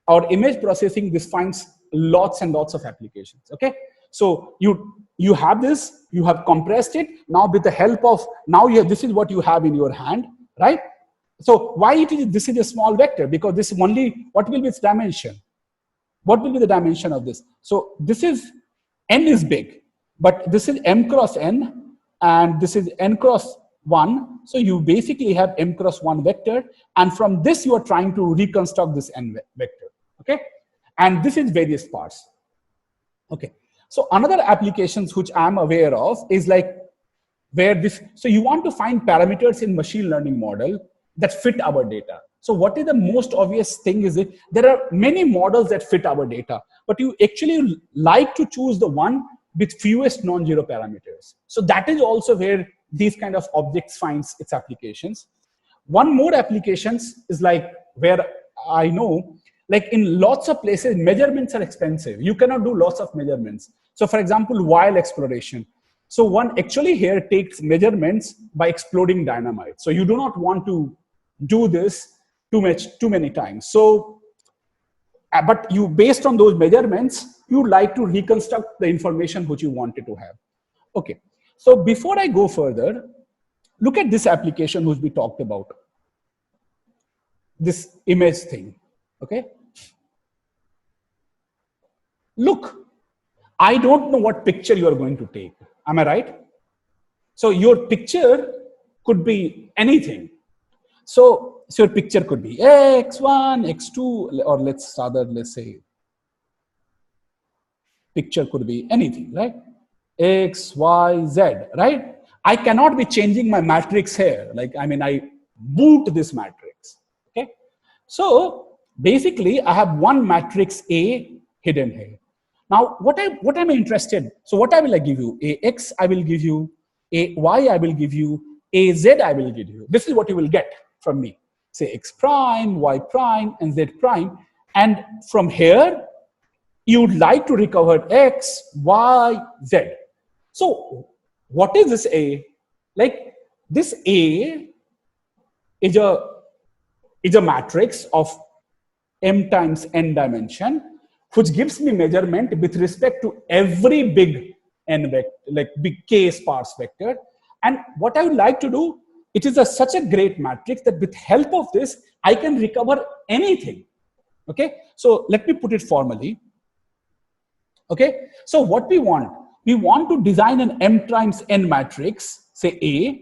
or image processing, this finds lots and lots of applications. Okay, so you have this, you have compressed it. Now with the help of, now you have, this is what you have in your hand, right? So why it is, this is a small vector? Because this is only, what will be its dimension? What will be the dimension of this? So this is, n is big, but this is m cross n, and this is n cross 1. So you basically have m cross 1 vector, and from this you are trying to reconstruct this n vector. Okay, and this is very sparse. Okay, so another applications which I'm aware of is like where this, so you want to find parameters in machine learning model that fit our data. So what is the most obvious thing is it, there are many models that fit our data, but you actually like to choose the one with fewest non-zero parameters. So that is also where these kind of objects finds its applications. One more applications is like where I know, like in lots of places, measurements are expensive. You cannot do lots of measurements. So for example, while exploration. So one actually here takes measurements by exploding dynamite. So you do not want to do this too many times. So, but you, based on those measurements, you like to reconstruct the information which you wanted to have. Okay, so before I go further, look at this application which we talked about, this image thing. Okay, look, I don't know what picture you are going to take. Am I right? So your picture could be anything. So your picture could be X1, X2, or let's say picture could be anything, right? X, Y, Z, right? I cannot be changing my matrix here. Like, I mean, I boot this matrix. Okay. So basically I have one matrix A hidden here. Now, what am I interested? So what I will give you? AX, I will give you. AY, I will give you. AZ, I will give you. This is what you will get from me. Say X prime, Y prime, and Z prime. And from here, you would like to recover X, Y, Z. So what is this A? Like this A is a matrix of m times n dimension, which gives me measurement with respect to every big n vector, like big k sparse vector. And what I would like to do, it is such a great matrix that with help of this, I can recover anything. Okay, so let me put it formally. Okay, so what we want to design an m times n matrix, say A,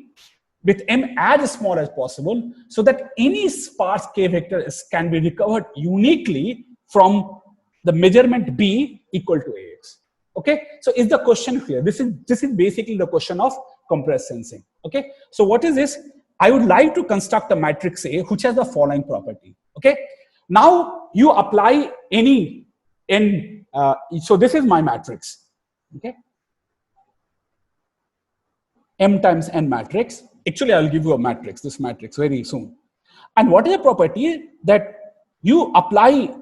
with m as small as possible, so that any sparse k vector can be recovered uniquely from the measurement B equal to AX. Okay, so is the question clear? This is basically the question of compressed sensing. Okay, so what is this? I would like to construct a matrix A which has the following property. Okay, now you apply any n. So this is my matrix. Okay, m times n matrix. Actually, I'll give you a matrix. This matrix very soon. And what is the property that you apply?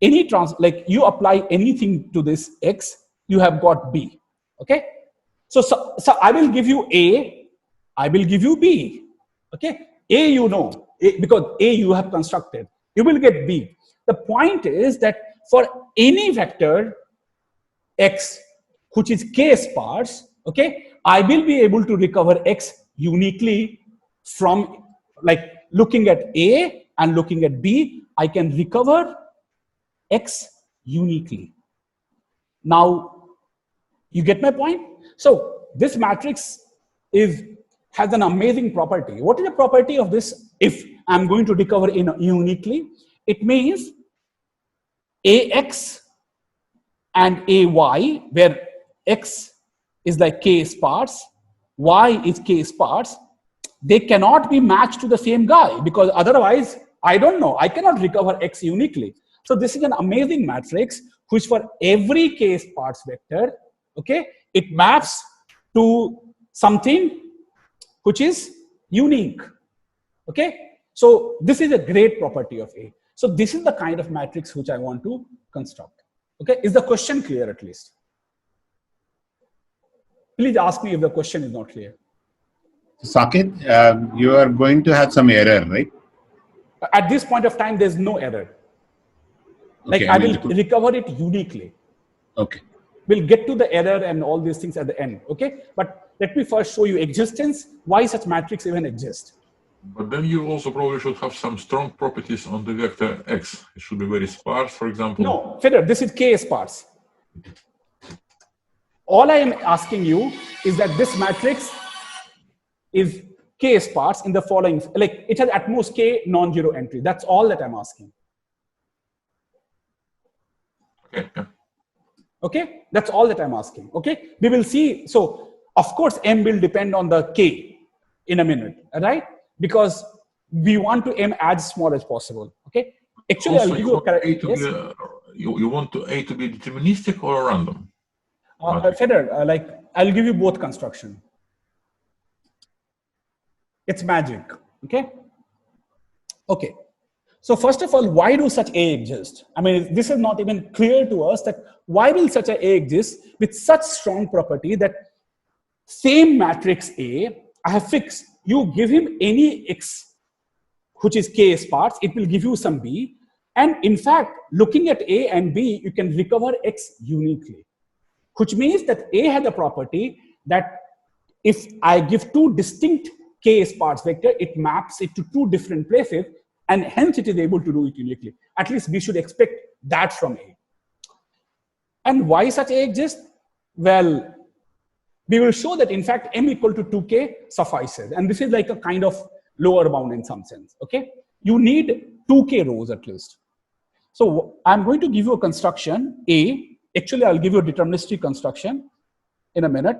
You apply anything to this X, you have got B. Okay, so I will give you A, I will give you B. Okay, A you know, because A you have constructed, you will get B. The point is that for any vector X which is k sparse, okay, I will be able to recover X uniquely from, like, looking at A and looking at B, I can recover X uniquely. Now, you get my point? So this matrix has an amazing property. What is the property of this? If I'm going to recover uniquely, it means AX and AY, where X is like k sparse, Y is k sparse, they cannot be matched to the same guy, because otherwise, I don't know, I cannot recover X uniquely. So this is an amazing matrix which for every k sparse vector, okay, it maps to something which is unique. Okay, so this is a great property of A. So this is the kind of matrix which I want to construct. Okay, is the question clear at least? Please ask me if the question is not clear. Saket, you are going to have some error, right? At this point of time, there's no error. Like, okay, I will recover it uniquely. Okay. We'll get to the error and all these things at the end. Okay, but let me first show you existence, why such matrix even exists. But then you also probably should have some strong properties on the vector X. It should be very sparse, for example. No, Feder, this is k sparse. All I am asking you is that this matrix is k sparse in the following, like it has at most k non-zero entry. That's all that I'm asking. Okay. Yeah. Okay, that's all that I'm asking. Okay, we will see. So of course, M will depend on the k in a minute, right? Because we want to M as small as possible. Okay, actually, also, I'll give you a correct. Yes? You want A to be deterministic or random? Feder, like I'll give you both construction. It's magic. Okay. Okay. So first of all, why do such A exist? I mean, this is not even clear to us that why will such a exist with such strong property that same matrix A, I have fixed, you give him any X, which is K sparse, it will give you some B. And in fact, looking at A and B, you can recover X uniquely, which means that A has a property that if I give two distinct K sparse vector, it maps it to two different places, and hence it is able to do it uniquely. At least we should expect that from A. And why such A exists? Well, we will show that in fact M equal to 2K suffices. And this is like a kind of lower bound in some sense, okay? You need 2K rows at least. So I'm going to give you a construction A. Actually, I'll give you a deterministic construction in a minute,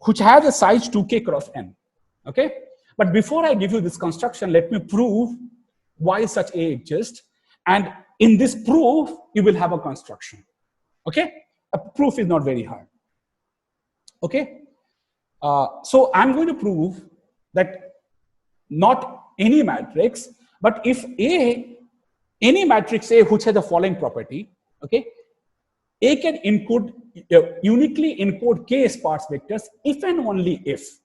which has a size 2K cross N, okay? But before I give you this construction, let me prove why such A exists. And in this proof, you will have a construction. Okay? A proof is not very hard. Okay? So I'm going to prove that not any matrix, but if any matrix A which has the following property, okay, A can uniquely encode K sparse vectors if and only if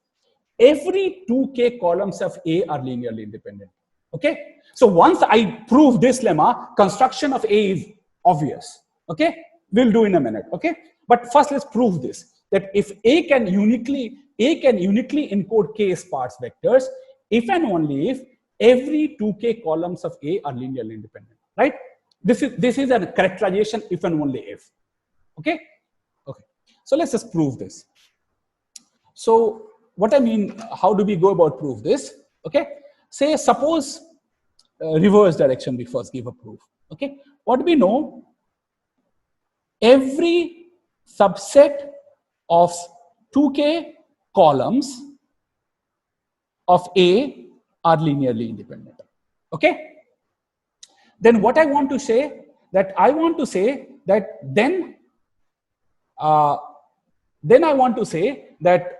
every 2K columns of A are linearly independent. Okay, so once I prove this lemma, construction of A is obvious. Okay, we'll do in a minute. Okay, but first let's prove this, that if A can uniquely encode K sparse vectors if and only if every 2K columns of A are linearly independent. Right? This is a characterization if and only if. Okay. Okay. So let's just prove this. So what I mean, how do we go about prove this? Okay. Say, suppose reverse direction, we first give a proof. Okay. What do we know? Every subset of 2K columns of A are linearly independent. Okay. Then what I want to say, that I want to say that then I want to say that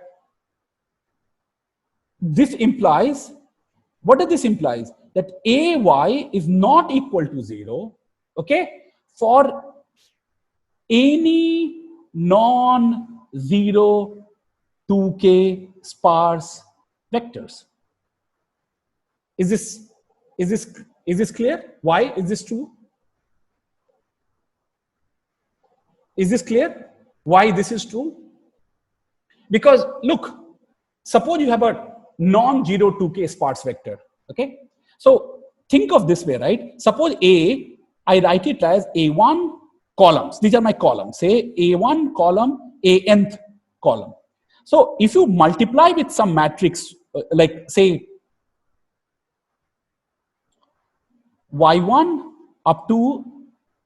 this implies, what does this implies? That AY is not equal to 0, okay, for any non-zero 2K sparse vectors. Is this clear? Why is this true? Is this clear? Why this is true? Because look, suppose you have a non-zero 2K sparse vector. Okay, so think of this way, right? Suppose A, I write it as A1 columns. These are my columns. Say A1 column, A nth column. So if you multiply with some matrix, like say Y1 up to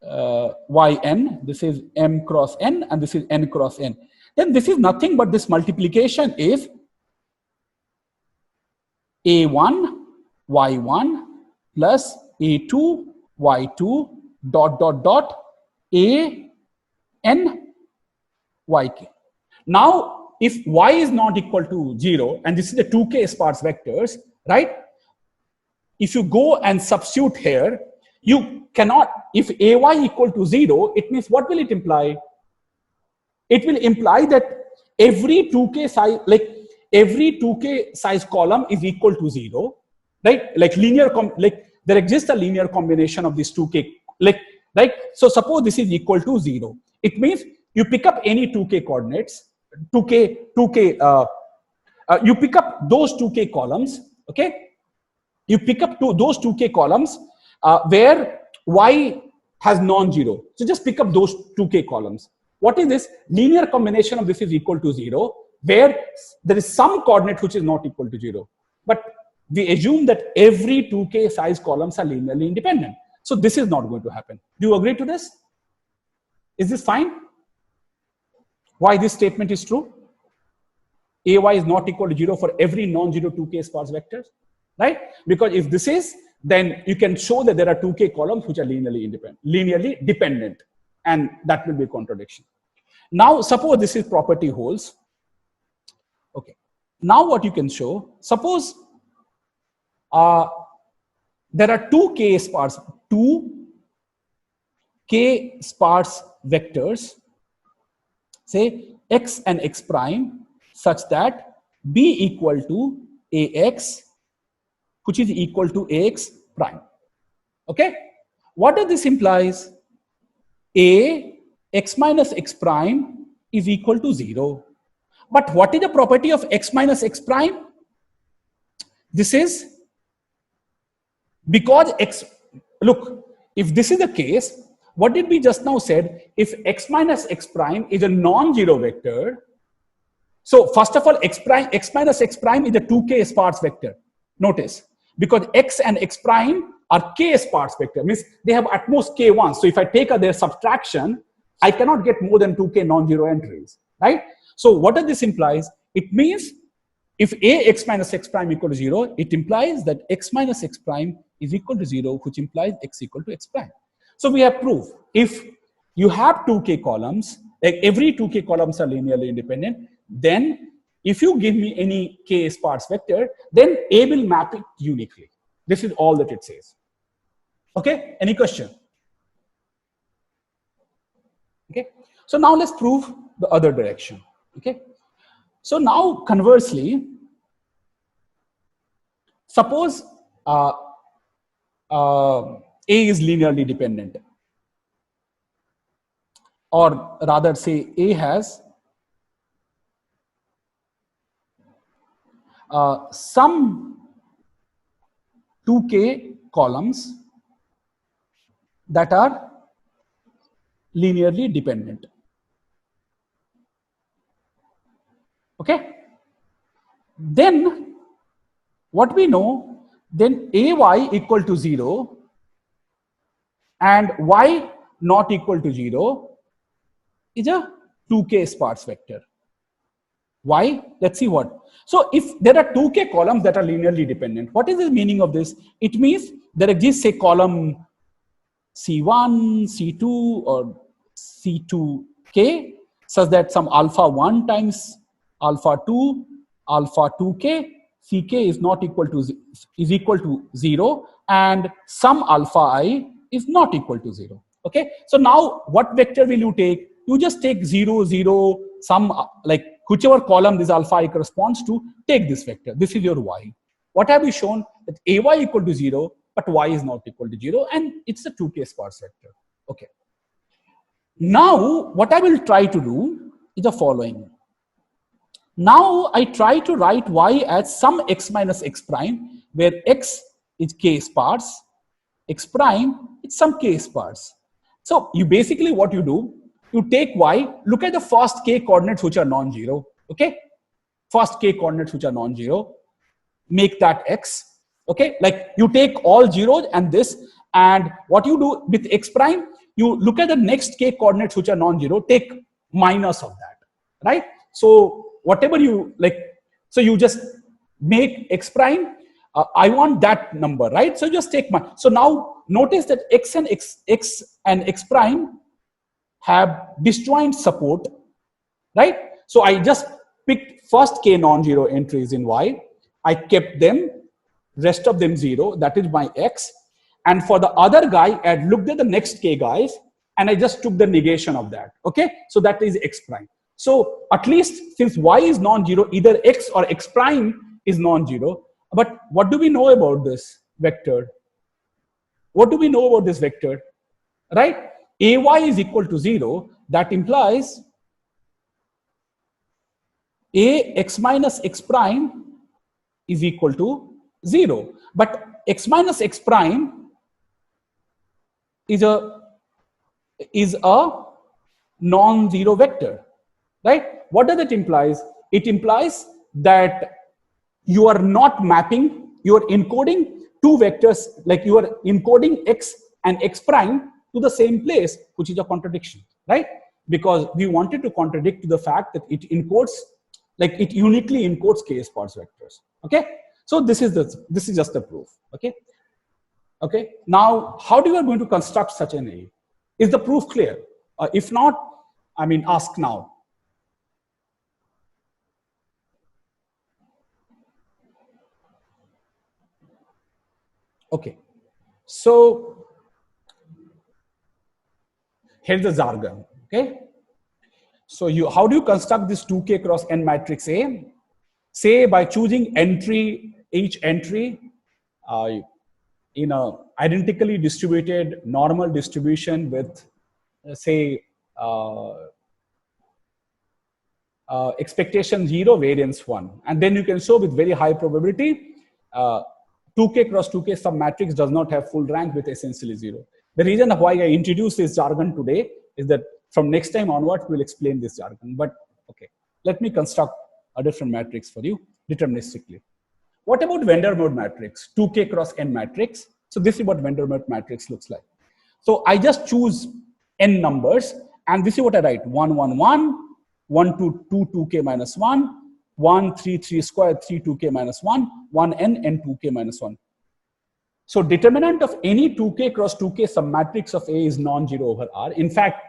Yn, this is M cross N, and this is N cross N. Then this is nothing but this multiplication is A1 Y1 plus A2 Y2 dot dot dot A N Yk. Now, if Y is not equal to 0, and this is the 2K sparse vectors, right? If you go and substitute here, you cannot, if AY equal to 0, it means what will it imply? It will imply that every 2K size, like every 2K size column is equal to 0, right? Like linear, like there exists a linear combination of these 2K, like, right? So suppose this is equal to 0. It means you pick up any 2K coordinates, you pick up those 2K columns, okay? You pick up those 2K columns where Y has non-zero. So just pick up those 2K columns. What is this? Linear combination of this is equal to 0, where there is some coordinate which is not equal to 0. But we assume that every 2K size columns are linearly independent. So this is not going to happen. Do you agree to this? Is this fine? Why this statement is true? AY is not equal to 0 for every non-zero 2K sparse vectors, right? Because if this is, then you can show that there are 2K columns which are linearly dependent, and that will be a contradiction. Now, suppose this is property holds. Okay. Now, what you can show, suppose there are 2K sparse vectors, say X and X prime, such that B equal to AX, which is equal to AX prime. Okay? What does this implies? A X minus X prime is equal to 0. But what is the property of X minus X prime? This is because X, look, if this is the case, what did we just now said? If X minus X prime is a non-zero vector, so first of all, X minus X prime is a 2K sparse vector. Notice, because X and X prime are K sparse vector, means they have at most K1. So if I take their subtraction, I cannot get more than 2K non-zero entries, right? So what does this implies? It means if A X minus X prime equal to 0, it implies that X minus X prime is equal to 0, which implies x equal to x prime. So we have proof. If you have 2k columns, like every 2k columns are linearly independent, then if you give me any k sparse vector, then A will map it uniquely. This is all that it says. Okay, any question? Okay, so now let's prove the other direction. Okay, so now conversely, suppose A is linearly dependent, or rather say A has some 2k columns that are linearly dependent. Okay, then what we know, then AY equal to 0 and Y not equal to 0 is a 2k sparse vector. Why? Let's see what. So if there are 2k columns that are linearly dependent, what is the meaning of this? It means there exists a column C1, C2 or C2k such that some alpha 1 times alpha 2, alpha 2k, ck is not equal to is equal to 0 and some alpha I is not equal to 0. Okay, so now what vector will you take? You just take 0, 0, some like whichever column this alpha I corresponds to, take this vector. This is your y. What have we shown? That AY equal to 0, but y is not equal to 0, and it's a 2k sparse vector. Okay. Now, what I will try to do is the following. Now, I try to write y as some x minus x prime, where x is k sparse, x prime is some k sparse. So, you basically what you do, you take y, look at the first k coordinates which are non-zero, okay? First k coordinates which are non-zero, make that x, okay? Like you take all zeros and this, and what you do with x prime, you look at the next k coordinates which are non-zero, take minus of that, right? So whatever you like, so you just make x prime, I want that number, right? So just take my, so now notice that x and x prime have disjoint support, right? So I just picked first k non-zero entries in y, I kept them, rest of them 0, that is my x. And for the other guy, I looked at the next k guys, and I just took the negation of that, okay? So that is x prime. So at least since y is non-zero, either x or x prime is non-zero. But what do we know about this vector? What do we know about this vector, right? AY is equal to 0, that implies AX minus x prime is equal to 0. But x minus x prime is a non-zero vector, right? What does it implies? It implies that you are not mapping, you are encoding two vectors, like you are encoding x and x prime to the same place, which is a contradiction, right? Because we wanted to contradict the fact that it encodes, like it uniquely encodes k sparse vectors. Okay, so this is just the proof. Okay, okay. Now, how do you are going to construct such an A? Is the proof clear? If not, I mean, ask now. Okay, so here's the jargon. Okay, so how do you construct this 2k cross n matrix A? Say by choosing each entry in a identically distributed normal distribution with say expectation 0, variance 1, and then you can show with very high probability 2k cross 2k submatrix does not have full rank with essentially 0. The reason why I introduced this jargon today is that from next time onwards we'll explain this jargon. But okay, let me construct a different matrix for you deterministically. What about Vandermonde matrix, 2k cross n matrix? So this is what Vandermonde matrix looks like. So I just choose n numbers, and this is what I write: 1, 1, 1, 1, 2, 2, 2k minus 1, 1, 3, 3 square, 3, 2k minus 1, 1 n, n 2k minus 1. So determinant of any 2k cross 2k submatrix of A is non-zero over R. In fact,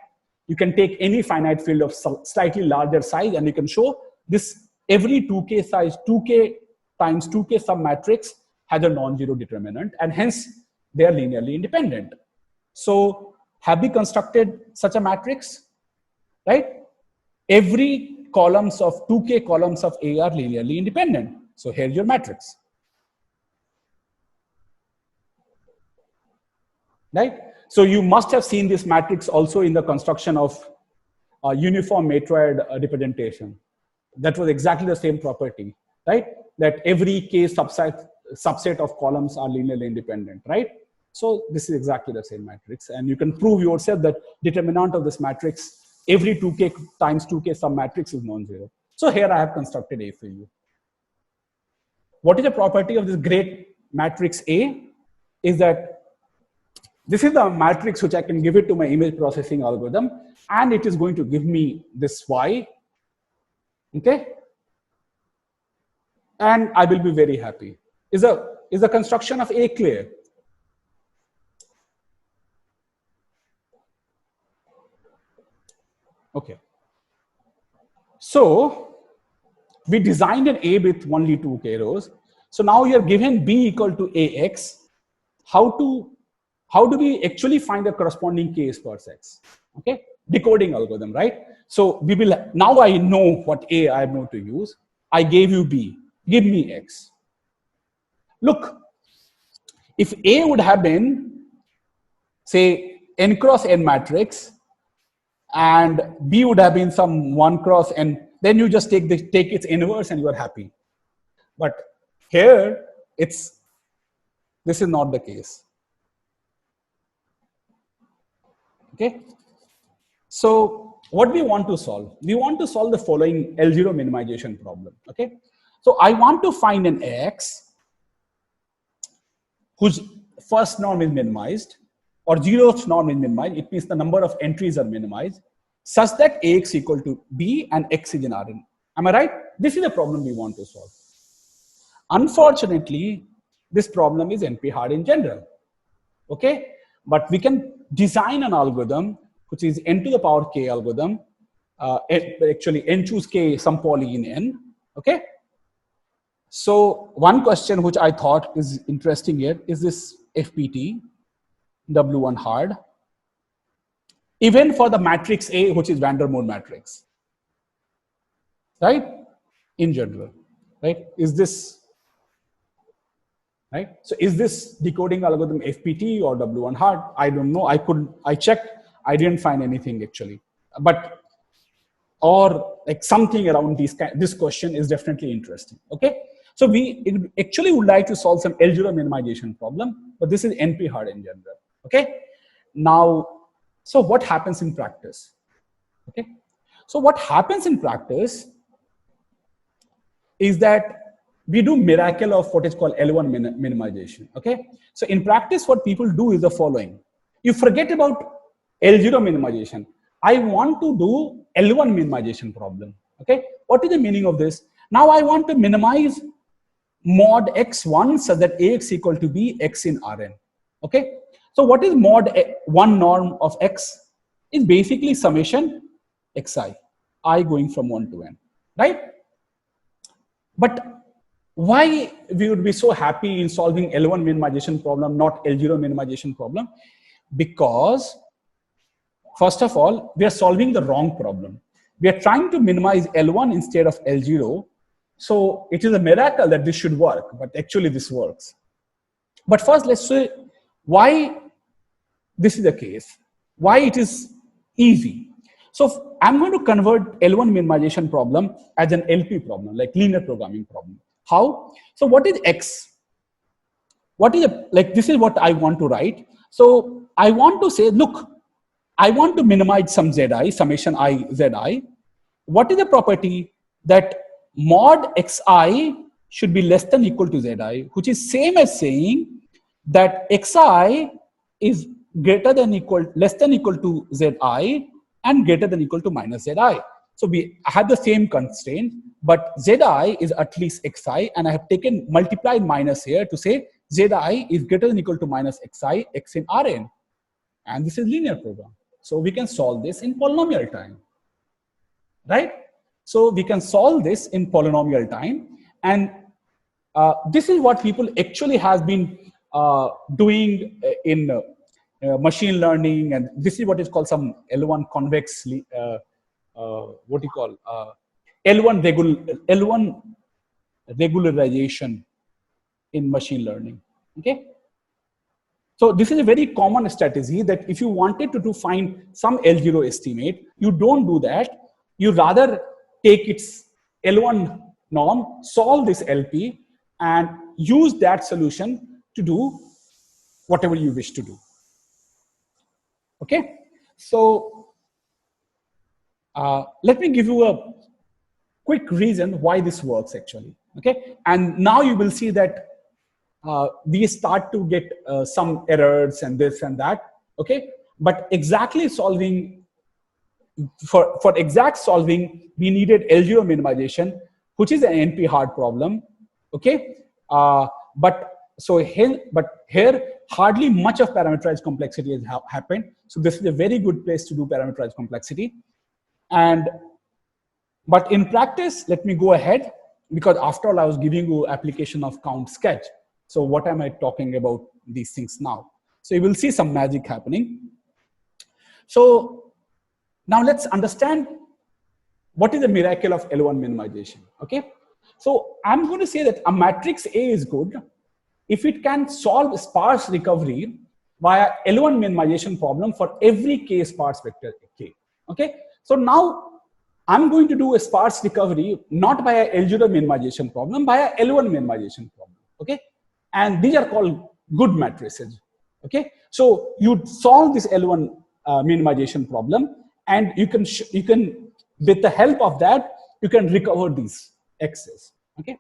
you can take any finite field of slightly larger size and you can show this every 2k size, 2k times 2k submatrix has a non-zero determinant, and hence they are linearly independent. So have we constructed such a matrix, right? Every columns of 2k columns of A are linearly independent. So here's your matrix. Right? So you must have seen this matrix also in the construction of a uniform matroid representation. That was exactly the same property, right? That every k subset of columns are linearly independent, right? So this is exactly the same matrix, and you can prove yourself that determinant of this matrix, every 2k times 2k submatrix is non-zero. So here I have constructed A for you. What is the property of this great matrix A? Is that this is the matrix which I can give it to my image processing algorithm, and it is going to give me this Y, okay? And I will be very happy. Is the construction of A clear? Okay. So we designed an A with only 2k rows. So now you are given B equal to AX. How do we actually find the corresponding k sparse x? Okay, decoding algorithm, right? So we will, now I know what A I am going to use. I gave you B, give me X. Look, if A would have been, say, n cross n matrix, and B would have been some 1 cross n, then you just take its inverse and you are happy. But here, this is not the case. Okay, so what we want to solve? We want to solve the following L0 minimization problem. Okay, so I want to find an X whose first norm is minimized or zeroth norm is minimized. It means the number of entries are minimized such that AX equal to B and X is in Rn. Am I right? This is the problem we want to solve. Unfortunately, this problem is NP hard in general. Okay, but we can design an algorithm which is n to the power k algorithm, actually n choose k some poly in n. Okay, so one question which I thought is interesting here is this FPT W1 hard, even for the matrix A, which is van der Moor matrix, right? In general, right? Is this right? So is this decoding algorithm FPT or W1 hard? I don't know. I checked. I didn't find anything actually. But or like something around this question is definitely interesting. Okay. So we actually would like to solve some L0 minimization problem, but this is NP hard in general. Okay. Now, so what happens in practice? Okay. So what happens in practice is that we do miracle of what is called L1 minimization. Okay. So in practice, what people do is the following. You forget about L0 minimization. I want to do L1 minimization problem. Okay. What is the meaning of this? Now I want to minimize mod x1 such that AX equal to B, X in Rn. Okay. So what is mod 1 norm of X? Is basically summation xi, I going from 1 to n, right? But why we would be so happy in solving L1 minimization problem, not L0 minimization problem? Because first of all, we are solving the wrong problem. We are trying to minimize L1 instead of L0. So it is a miracle that this should work, but actually this works. But first, let's say why this is the case, why it is easy. So I'm going to convert L1 minimization problem as an LP problem, like linear programming problem. How? So what is X? What is like, this is what I want to write. So I want to say, look, I want to minimize some Zi, summation I, Zi. What is the property that mod Xi should be less than equal to Zi, which is same as saying that Xi is greater than equal, less than equal to Zi and greater than equal to minus Zi. So we have the same constraint, but Zi is at least Xi, and I have taken multiplied minus here to say zi is greater than equal to minus xi, x in Rn. And this is linear program. So we can solve this in polynomial time, right? So we can solve this in polynomial time. And this is what people actually has been doing in machine learning. And this is what is called some L1 convex, what do you call, L1 regularization in machine learning, okay? So this is a very common strategy that if you wanted to find some L0 estimate, you don't do that. You rather take its L1 norm, solve this LP, and use that solution to do whatever you wish to do. Okay? So let me give you a quick reason why this works actually. Okay? And now you will see that we start to get some errors and this and that, okay? But exactly solving, for exact solving, we needed L0 minimization, which is an NP-hard problem, okay? But here, hardly much of parameterized complexity has happened. So this is a very good place to do parameterized complexity. But in practice, let me go ahead, because after all, I was giving you application of count sketch. So what am I talking about these things now? So you will see some magic happening. So now let's understand what is the miracle of L1 minimization, okay? So I'm going to say that a matrix A is good if it can solve sparse recovery via L1 minimization problem for every k sparse vector k, okay? So now I'm going to do a sparse recovery not by a L0 minimization problem, by a L1 minimization problem, okay? And these are called good matrices, okay? So you solve this L1 minimization problem, and you can with the help of that, you can recover these x's, okay?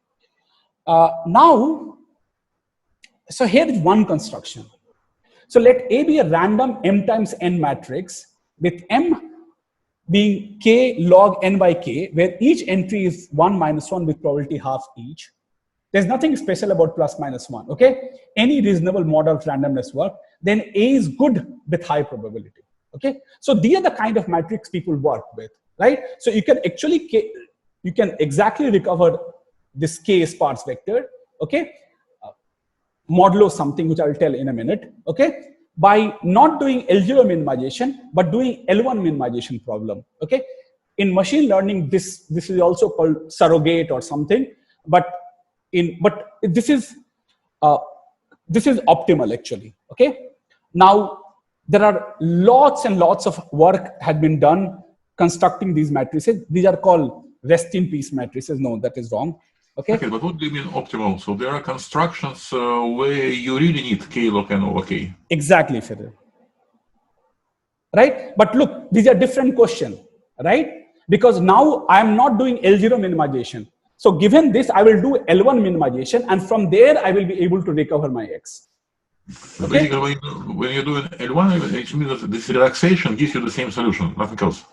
Now, so here is one construction. So let A be a random m times n matrix with m being k log n by k, where each entry is 1 minus 1 with probability half each. There's nothing special about plus minus 1, okay? Any reasonable model of randomness work, then A is good with high probability, okay? So these are the kind of matrix people work with, right? So you can actually, you can exactly recover this k sparse vector, okay? Modulo something, which I'll tell in a minute, okay? By not doing L0 minimization, but doing L1 minimization problem, okay? In machine learning, this is also called surrogate or something, but this is optimal actually, okay? Now, there are lots and lots of work had been done constructing these matrices. These are called rest in peace matrices. No, that is wrong. Okay, but what do you mean optimal? So there are constructions where you really need k log n over k. Exactly, Fidel. Right? But look, these are different questions, right? Because now I am not doing L0 minimization. So given this, I will do L1 minimization, and from there I will be able to recover my x. Okay? Basically, when you do L1, it means that this relaxation gives you the same solution, nothing else.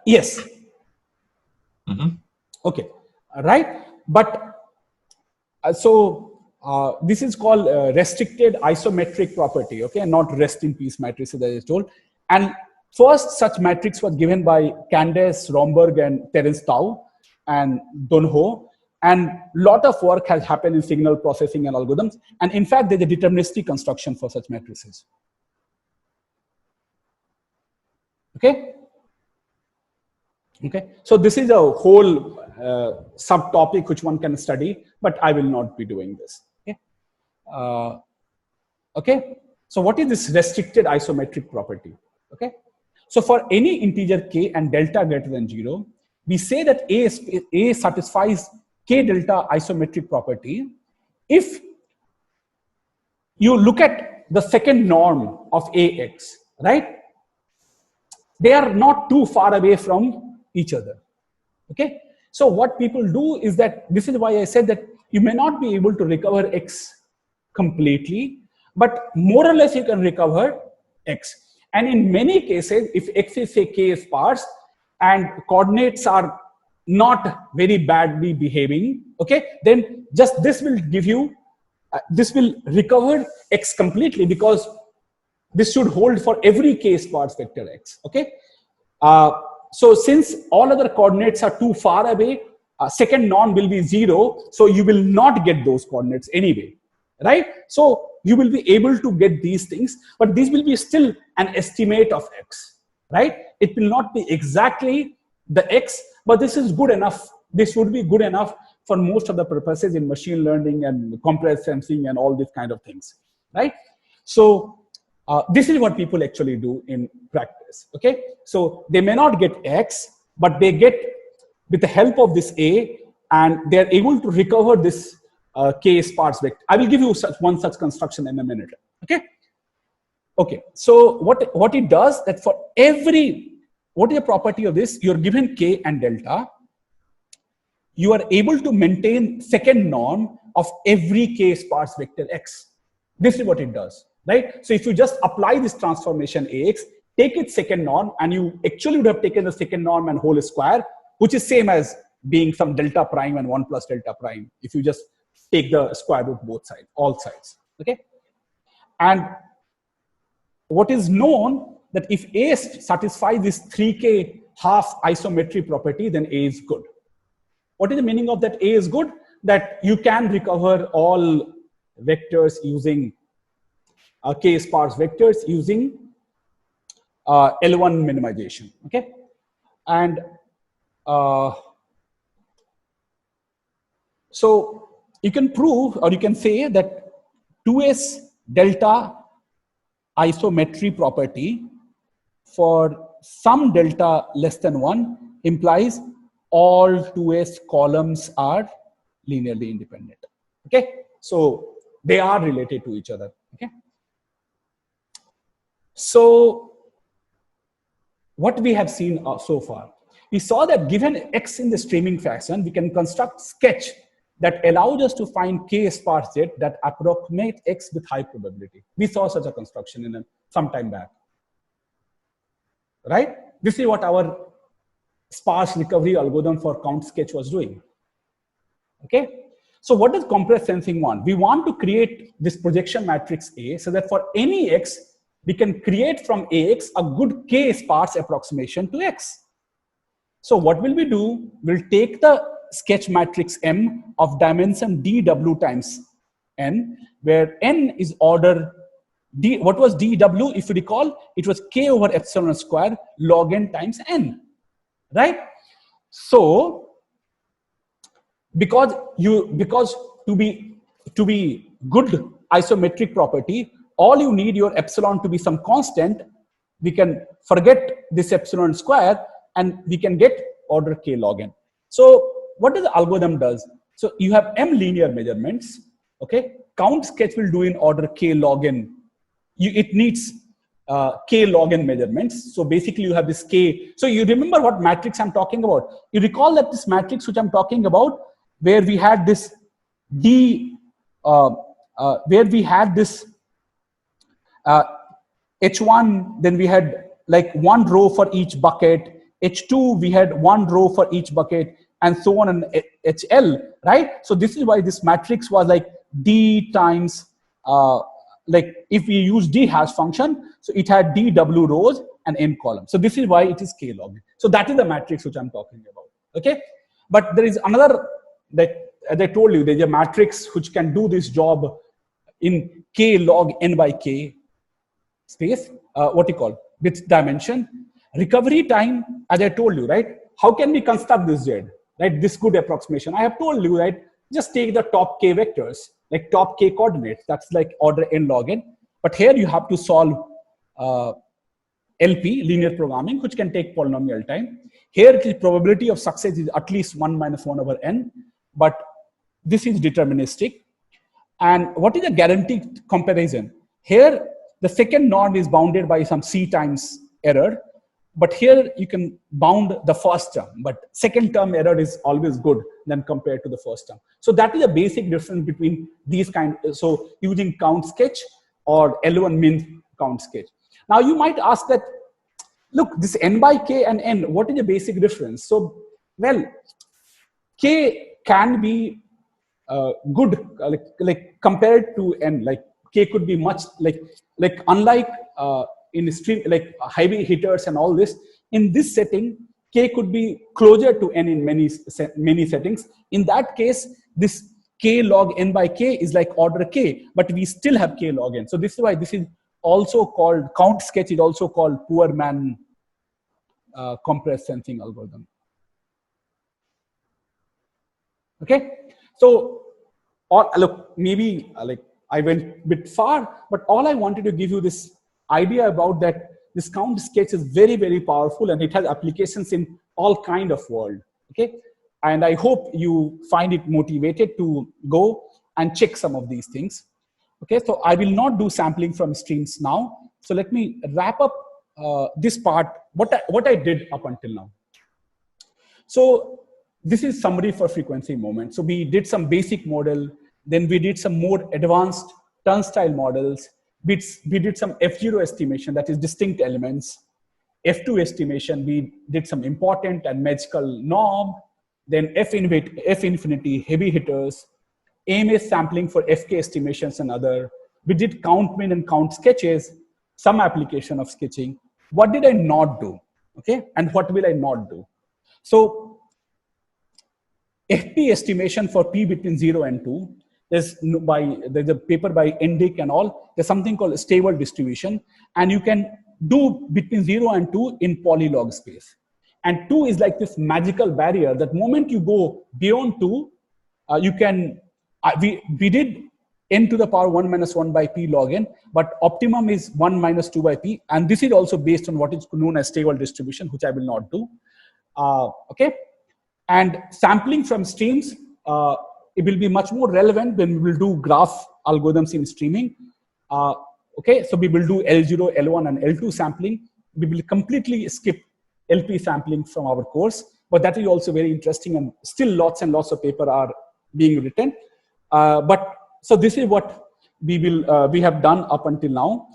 Yes. Mm-hmm. Okay. Right. But this is called restricted isometric property, okay, not rest in peace matrices, as I told. And first such matrix was given by Candace Romberg and Terence Tao and Don Ho, and lot of work has happened in signal processing and algorithms. And in fact, there's a deterministic construction for such matrices. Okay. Okay, so this is a whole subtopic which one can study, but I will not be doing this. Okay, okay. So what is this restricted isometric property? Okay, so for any integer k and delta greater than 0, we say that A satisfies k delta isometric property if you look at the second norm of AX, right? They are not too far away from each other, okay? So what people do is that, this is why I said that you may not be able to recover x completely, but more or less you can recover x. And in many cases, if x is say k sparse and coordinates are not very badly behaving, okay, then just this will give you this will recover X completely, because this should hold for every k sparse vector X. Okay. So since all other coordinates are too far away, second norm will be 0. So you will not get those coordinates anyway, right? So you will be able to get these things, but this will be still an estimate of X, right? It will not be exactly the X, but this is good enough. This would be good enough for most of the purposes in machine learning and compressed sensing and all these kind of things, right? So this is what people actually do in practice. Okay, so they may not get X, but they get, with the help of this A, and they're able to recover this k sparse vector. I will give you one such construction in a minute. Okay. Okay. So what it does, that for every, what is the property of this? You're given k and delta. You are able to maintain second norm of every k sparse vector X. This is what it does, right? So if you just apply this transformation AX, take its second norm, and you actually would have taken the second norm and whole square, which is same as being some delta prime and 1 plus delta prime, if you just take the square root both sides, all sides. Okay. And what is known, that if A satisfies this 3k half isometry property, then A is good. What is the meaning of that A is good? That you can recover all vectors using k sparse vectors using L1 minimization. Okay. And so you can prove, or you can say that 2s delta isometry property for some delta less than 1 implies all 2s columns are linearly independent. Okay, so they are related to each other. Okay, so what we have seen so far, we saw that given X in the streaming fashion, we can construct sketch that allows us to find k sparse Z that approximate X with high probability. We saw such a construction in some time back, right? This is what our sparse recovery algorithm for count sketch was doing. Okay, so what does compressed sensing want? We want to create this projection matrix A so that for any X, we can create from AX a good k sparse approximation to X. So what will we do? We'll take the sketch matrix M of dimension dw times n, where n is order d. What was dw? If you recall, it was k over epsilon square log n times n, right? So because to be good isometric property, all you need your epsilon to be some constant. We can forget this epsilon square and we can get order k log n. So what does the algorithm does? So you have m linear measurements. Okay, count sketch will do in order k log n. It needs k log n measurements. So basically you have this k. So you remember what matrix I'm talking about? You recall that this matrix which I'm talking about, where we had this d, where we had this H1, then we had like one row for each bucket. H2, we had one row for each bucket, and so on, and HL, right? So this is why this matrix was like D times, like if we use D hash function, so it had DW rows and n columns. So this is why it is k log. So that is the matrix which I'm talking about. Okay, but there is another, that as I told you, there's a matrix which can do this job in k log n by k space, what you call, with dimension. Recovery time, as I told you, right? How can we construct this Z, right? This good approximation. I have told you, right? Just take the top k vectors, like top k coordinates. That's like order n log n. But here you have to solve LP, linear programming, which can take polynomial time. Here the probability of success is at least 1 minus 1 over n, but this is deterministic. And what is a guaranteed comparison? Here, the second norm is bounded by some C times error, but here you can bound the first term, but second term error is always good than compared to the first term. So that is a basic difference between these kind. So using count sketch or L1 min count sketch. Now you might ask that, look, this n by k and n, what is the basic difference? So, well, k can be good, like compared to n, like k could be much like unlike in stream like heavy hitters and all this. In this setting, k could be closer to n in many settings. In that case, this k log n by k is like order k, but we still have k log n. So this is why this is also called, count sketch is also called poor man compressed sensing algorithm. Okay, so look, maybe like I went a bit far, but all I wanted to give you this idea about that this count sketch is very, very powerful, and it has applications in all kind of world. Okay, and I hope you find it motivated to go and check some of these things. Okay, so I will not do sampling from streams now. So let me wrap up this part, what I did up until now. So this is summary for frequency moment. So we did some basic model, then we did some more advanced turnstile models. We did some F0 estimation, that is distinct elements. F2 estimation, we did some important and magical norm. Then F infinity, heavy hitters. AMS sampling for FK estimations and other. We did count min and count sketches, some application of sketching. What did I not do? Okay, and what will I not do? So FP estimation for P between 0 and 2. There's a paper by Endick and all. There's something called a stable distribution, and you can do between 0 and 2 in polylog space. And 2 is like this magical barrier that moment you go beyond 2, you can, we did n to the power 1 minus 1 by p log n, but optimum is 1 minus 2 by p. And this is also based on what is known as stable distribution, which I will not do. Okay. And sampling from streams, it will be much more relevant when we will do graph algorithms in streaming. Okay, so we will do L0, L1, and L2 sampling. We will completely skip LP sampling from our course, but that is also very interesting, and still lots and lots of paper are being written. So this is what we have done up until now,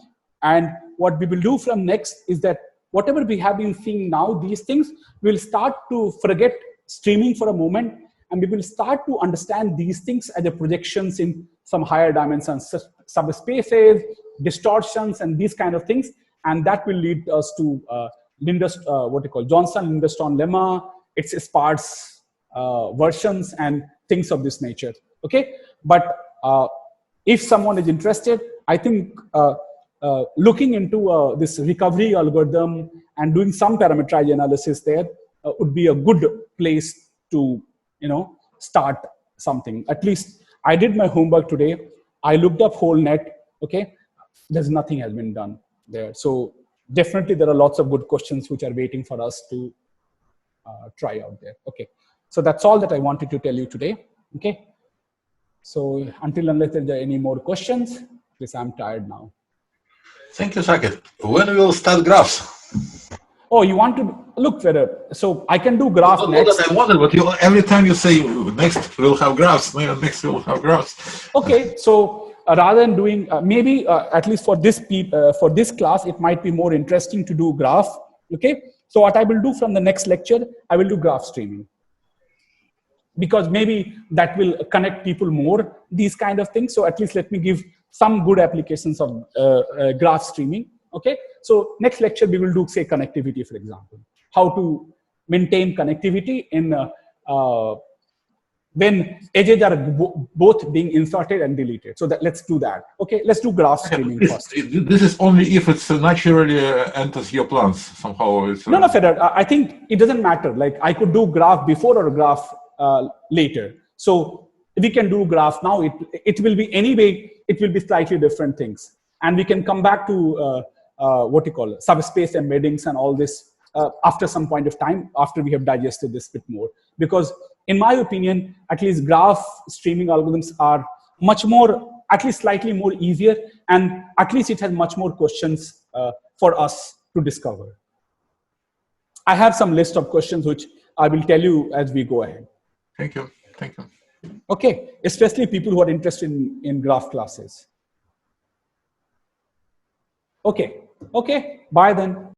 and what we will do from next is that whatever we have been seeing now, these things, we'll start to forget streaming for a moment, and we will start to understand these things as the projections in some higher dimensions, subspaces, distortions, and these kind of things. And that will lead us to Johnson-Lindestone lemma, its sparse versions, and things of this nature. Okay, but if someone is interested, I think looking into this recovery algorithm and doing some parameterized analysis there would be a good place to start something. At least I did my homework today. I looked up whole net. Okay, there's nothing has been done there. So definitely there are lots of good questions which are waiting for us to try out there. Okay, so that's all that I wanted to tell you today. Okay, so unless there are any more questions, because I'm tired now. Thank you, Saket. When we will start graphs? Oh, you want to look whether, so I can do graph next. That I wanted, but every time you say next we'll have graphs, next we'll have graphs. Okay, so rather than doing maybe at least for this class, it might be more interesting to do graph. Okay, so what I will do from the next lecture, I will do graph streaming, because maybe that will connect people more, these kind of things. So at least let me give some good applications of graph streaming. Okay, so next lecture we will do, say, connectivity, for example, how to maintain connectivity in when edges are both being inserted and deleted. So let's do that. Okay, let's do graph streaming first. This is only if it's naturally enters your plans somehow. No, Fedor, I think it doesn't matter. Like I could do graph before or graph later. So we can do graph now. It will be anyway. It will be slightly different things, and we can come back to subspace embeddings and all this after some point of time, after we have digested this bit more. Because in my opinion, at least graph streaming algorithms are much more, at least slightly more easier, and at least it has much more questions for us to discover. I have some list of questions which I will tell you as we go ahead. Thank you. Thank you. Okay, especially people who are interested in graph classes. Okay, bye then.